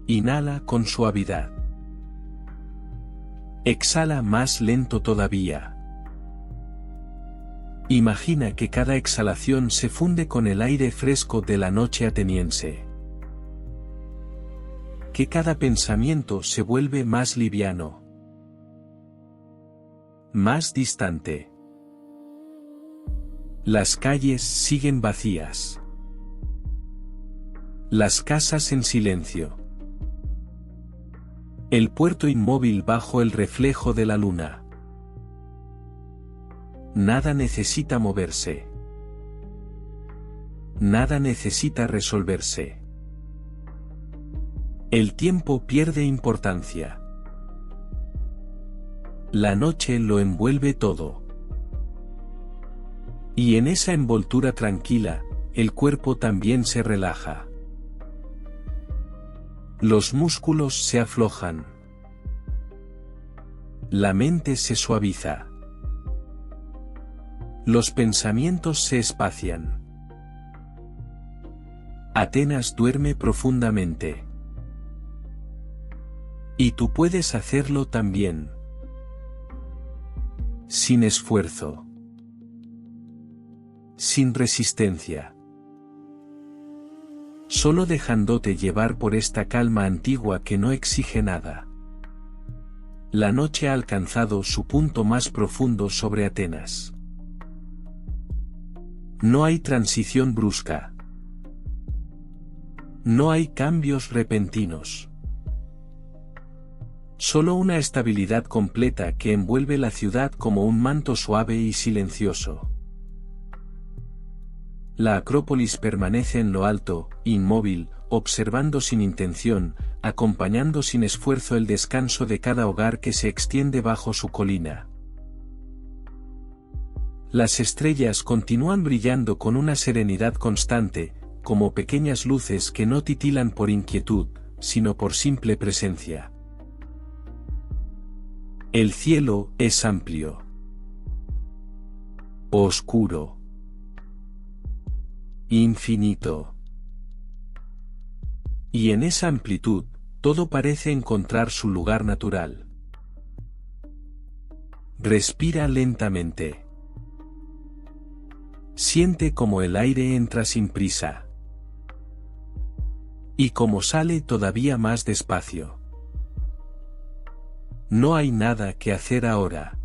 Inhala con suavidad. Exhala más lento todavía. Imagina que cada exhalación se funde con el aire fresco de la noche ateniense. Que cada pensamiento se vuelve más liviano. Más distante. Las calles siguen vacías. Las casas en silencio. El puerto inmóvil bajo el reflejo de la luna. Nada necesita moverse. Nada necesita resolverse. El tiempo pierde importancia. La noche lo envuelve todo. Y en esa envoltura tranquila, el cuerpo también se relaja. Los músculos se aflojan. La mente se suaviza. Los pensamientos se espacian. Atenas duerme profundamente. Y tú puedes hacerlo también. Sin esfuerzo. Sin resistencia. solo dejándote llevar por esta calma antigua que no exige nada. La noche ha alcanzado su punto más profundo sobre Atenas. No hay transición brusca. No hay cambios repentinos. Solo una estabilidad completa que envuelve la ciudad como un manto suave y silencioso. La Acrópolis permanece en lo alto, inmóvil, observando sin intención, acompañando sin esfuerzo el descanso de cada hogar que se extiende bajo su colina. Las estrellas continúan brillando con una serenidad constante, como pequeñas luces que no titilan por inquietud, sino por simple presencia. El cielo es amplio, oscuro, infinito. Y en esa amplitud, todo parece encontrar su lugar natural. Respira lentamente. Siente como el aire entra sin prisa. Y como sale todavía más despacio. No hay nada que hacer ahora.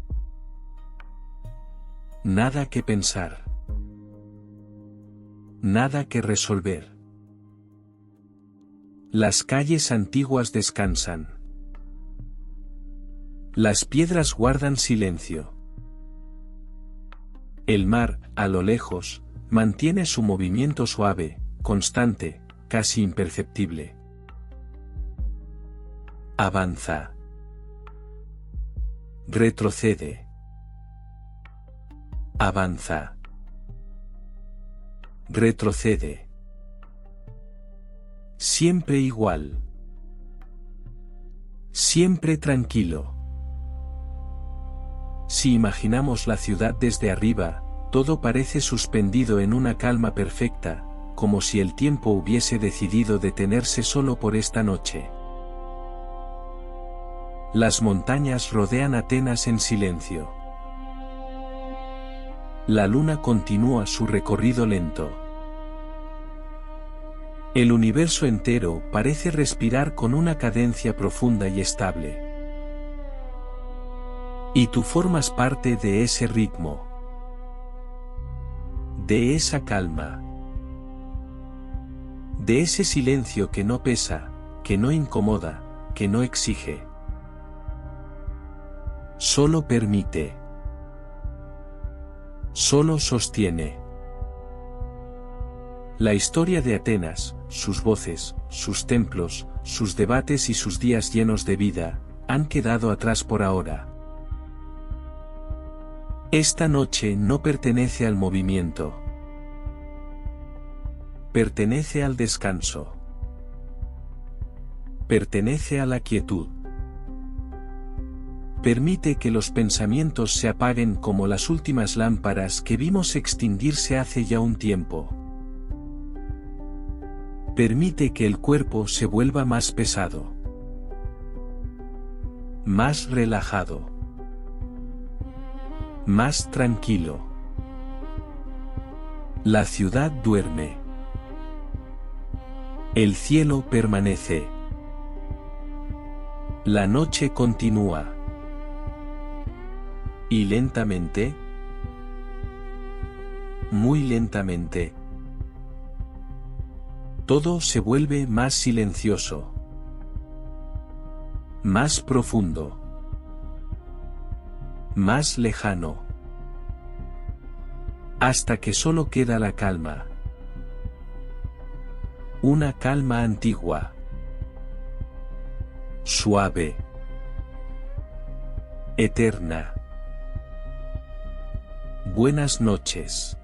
Nada que pensar. Nada que resolver. Las calles antiguas descansan. Las piedras guardan silencio. El mar, a lo lejos, mantiene su movimiento suave, constante, casi imperceptible. Avanza. Retrocede. Avanza. Retrocede. Siempre igual. Siempre tranquilo. Si imaginamos la ciudad desde arriba, todo parece suspendido en una calma perfecta, como si el tiempo hubiese decidido detenerse solo por esta noche. Las montañas rodean Atenas en silencio. La luna continúa su recorrido lento. El universo entero parece respirar con una cadencia profunda y estable. Y tú formas parte de ese ritmo. De esa calma. De ese silencio que no pesa, que no incomoda, que no exige. Solo permite. Solo sostiene. La historia de Atenas, sus voces, sus templos, sus debates y sus días llenos de vida, han quedado atrás por ahora. Esta noche no pertenece al movimiento. Pertenece al descanso. Pertenece a la quietud. Permite que los pensamientos se apaguen como las últimas lámparas que vimos extinguirse hace ya un tiempo. Permite que el cuerpo se vuelva más pesado. Más relajado. Más tranquilo. La ciudad duerme. El cielo permanece. La noche continúa. Y lentamente, muy lentamente, todo se vuelve más silencioso, más profundo, más lejano, hasta que solo queda la calma. Una calma antigua, suave, eterna. Buenas noches.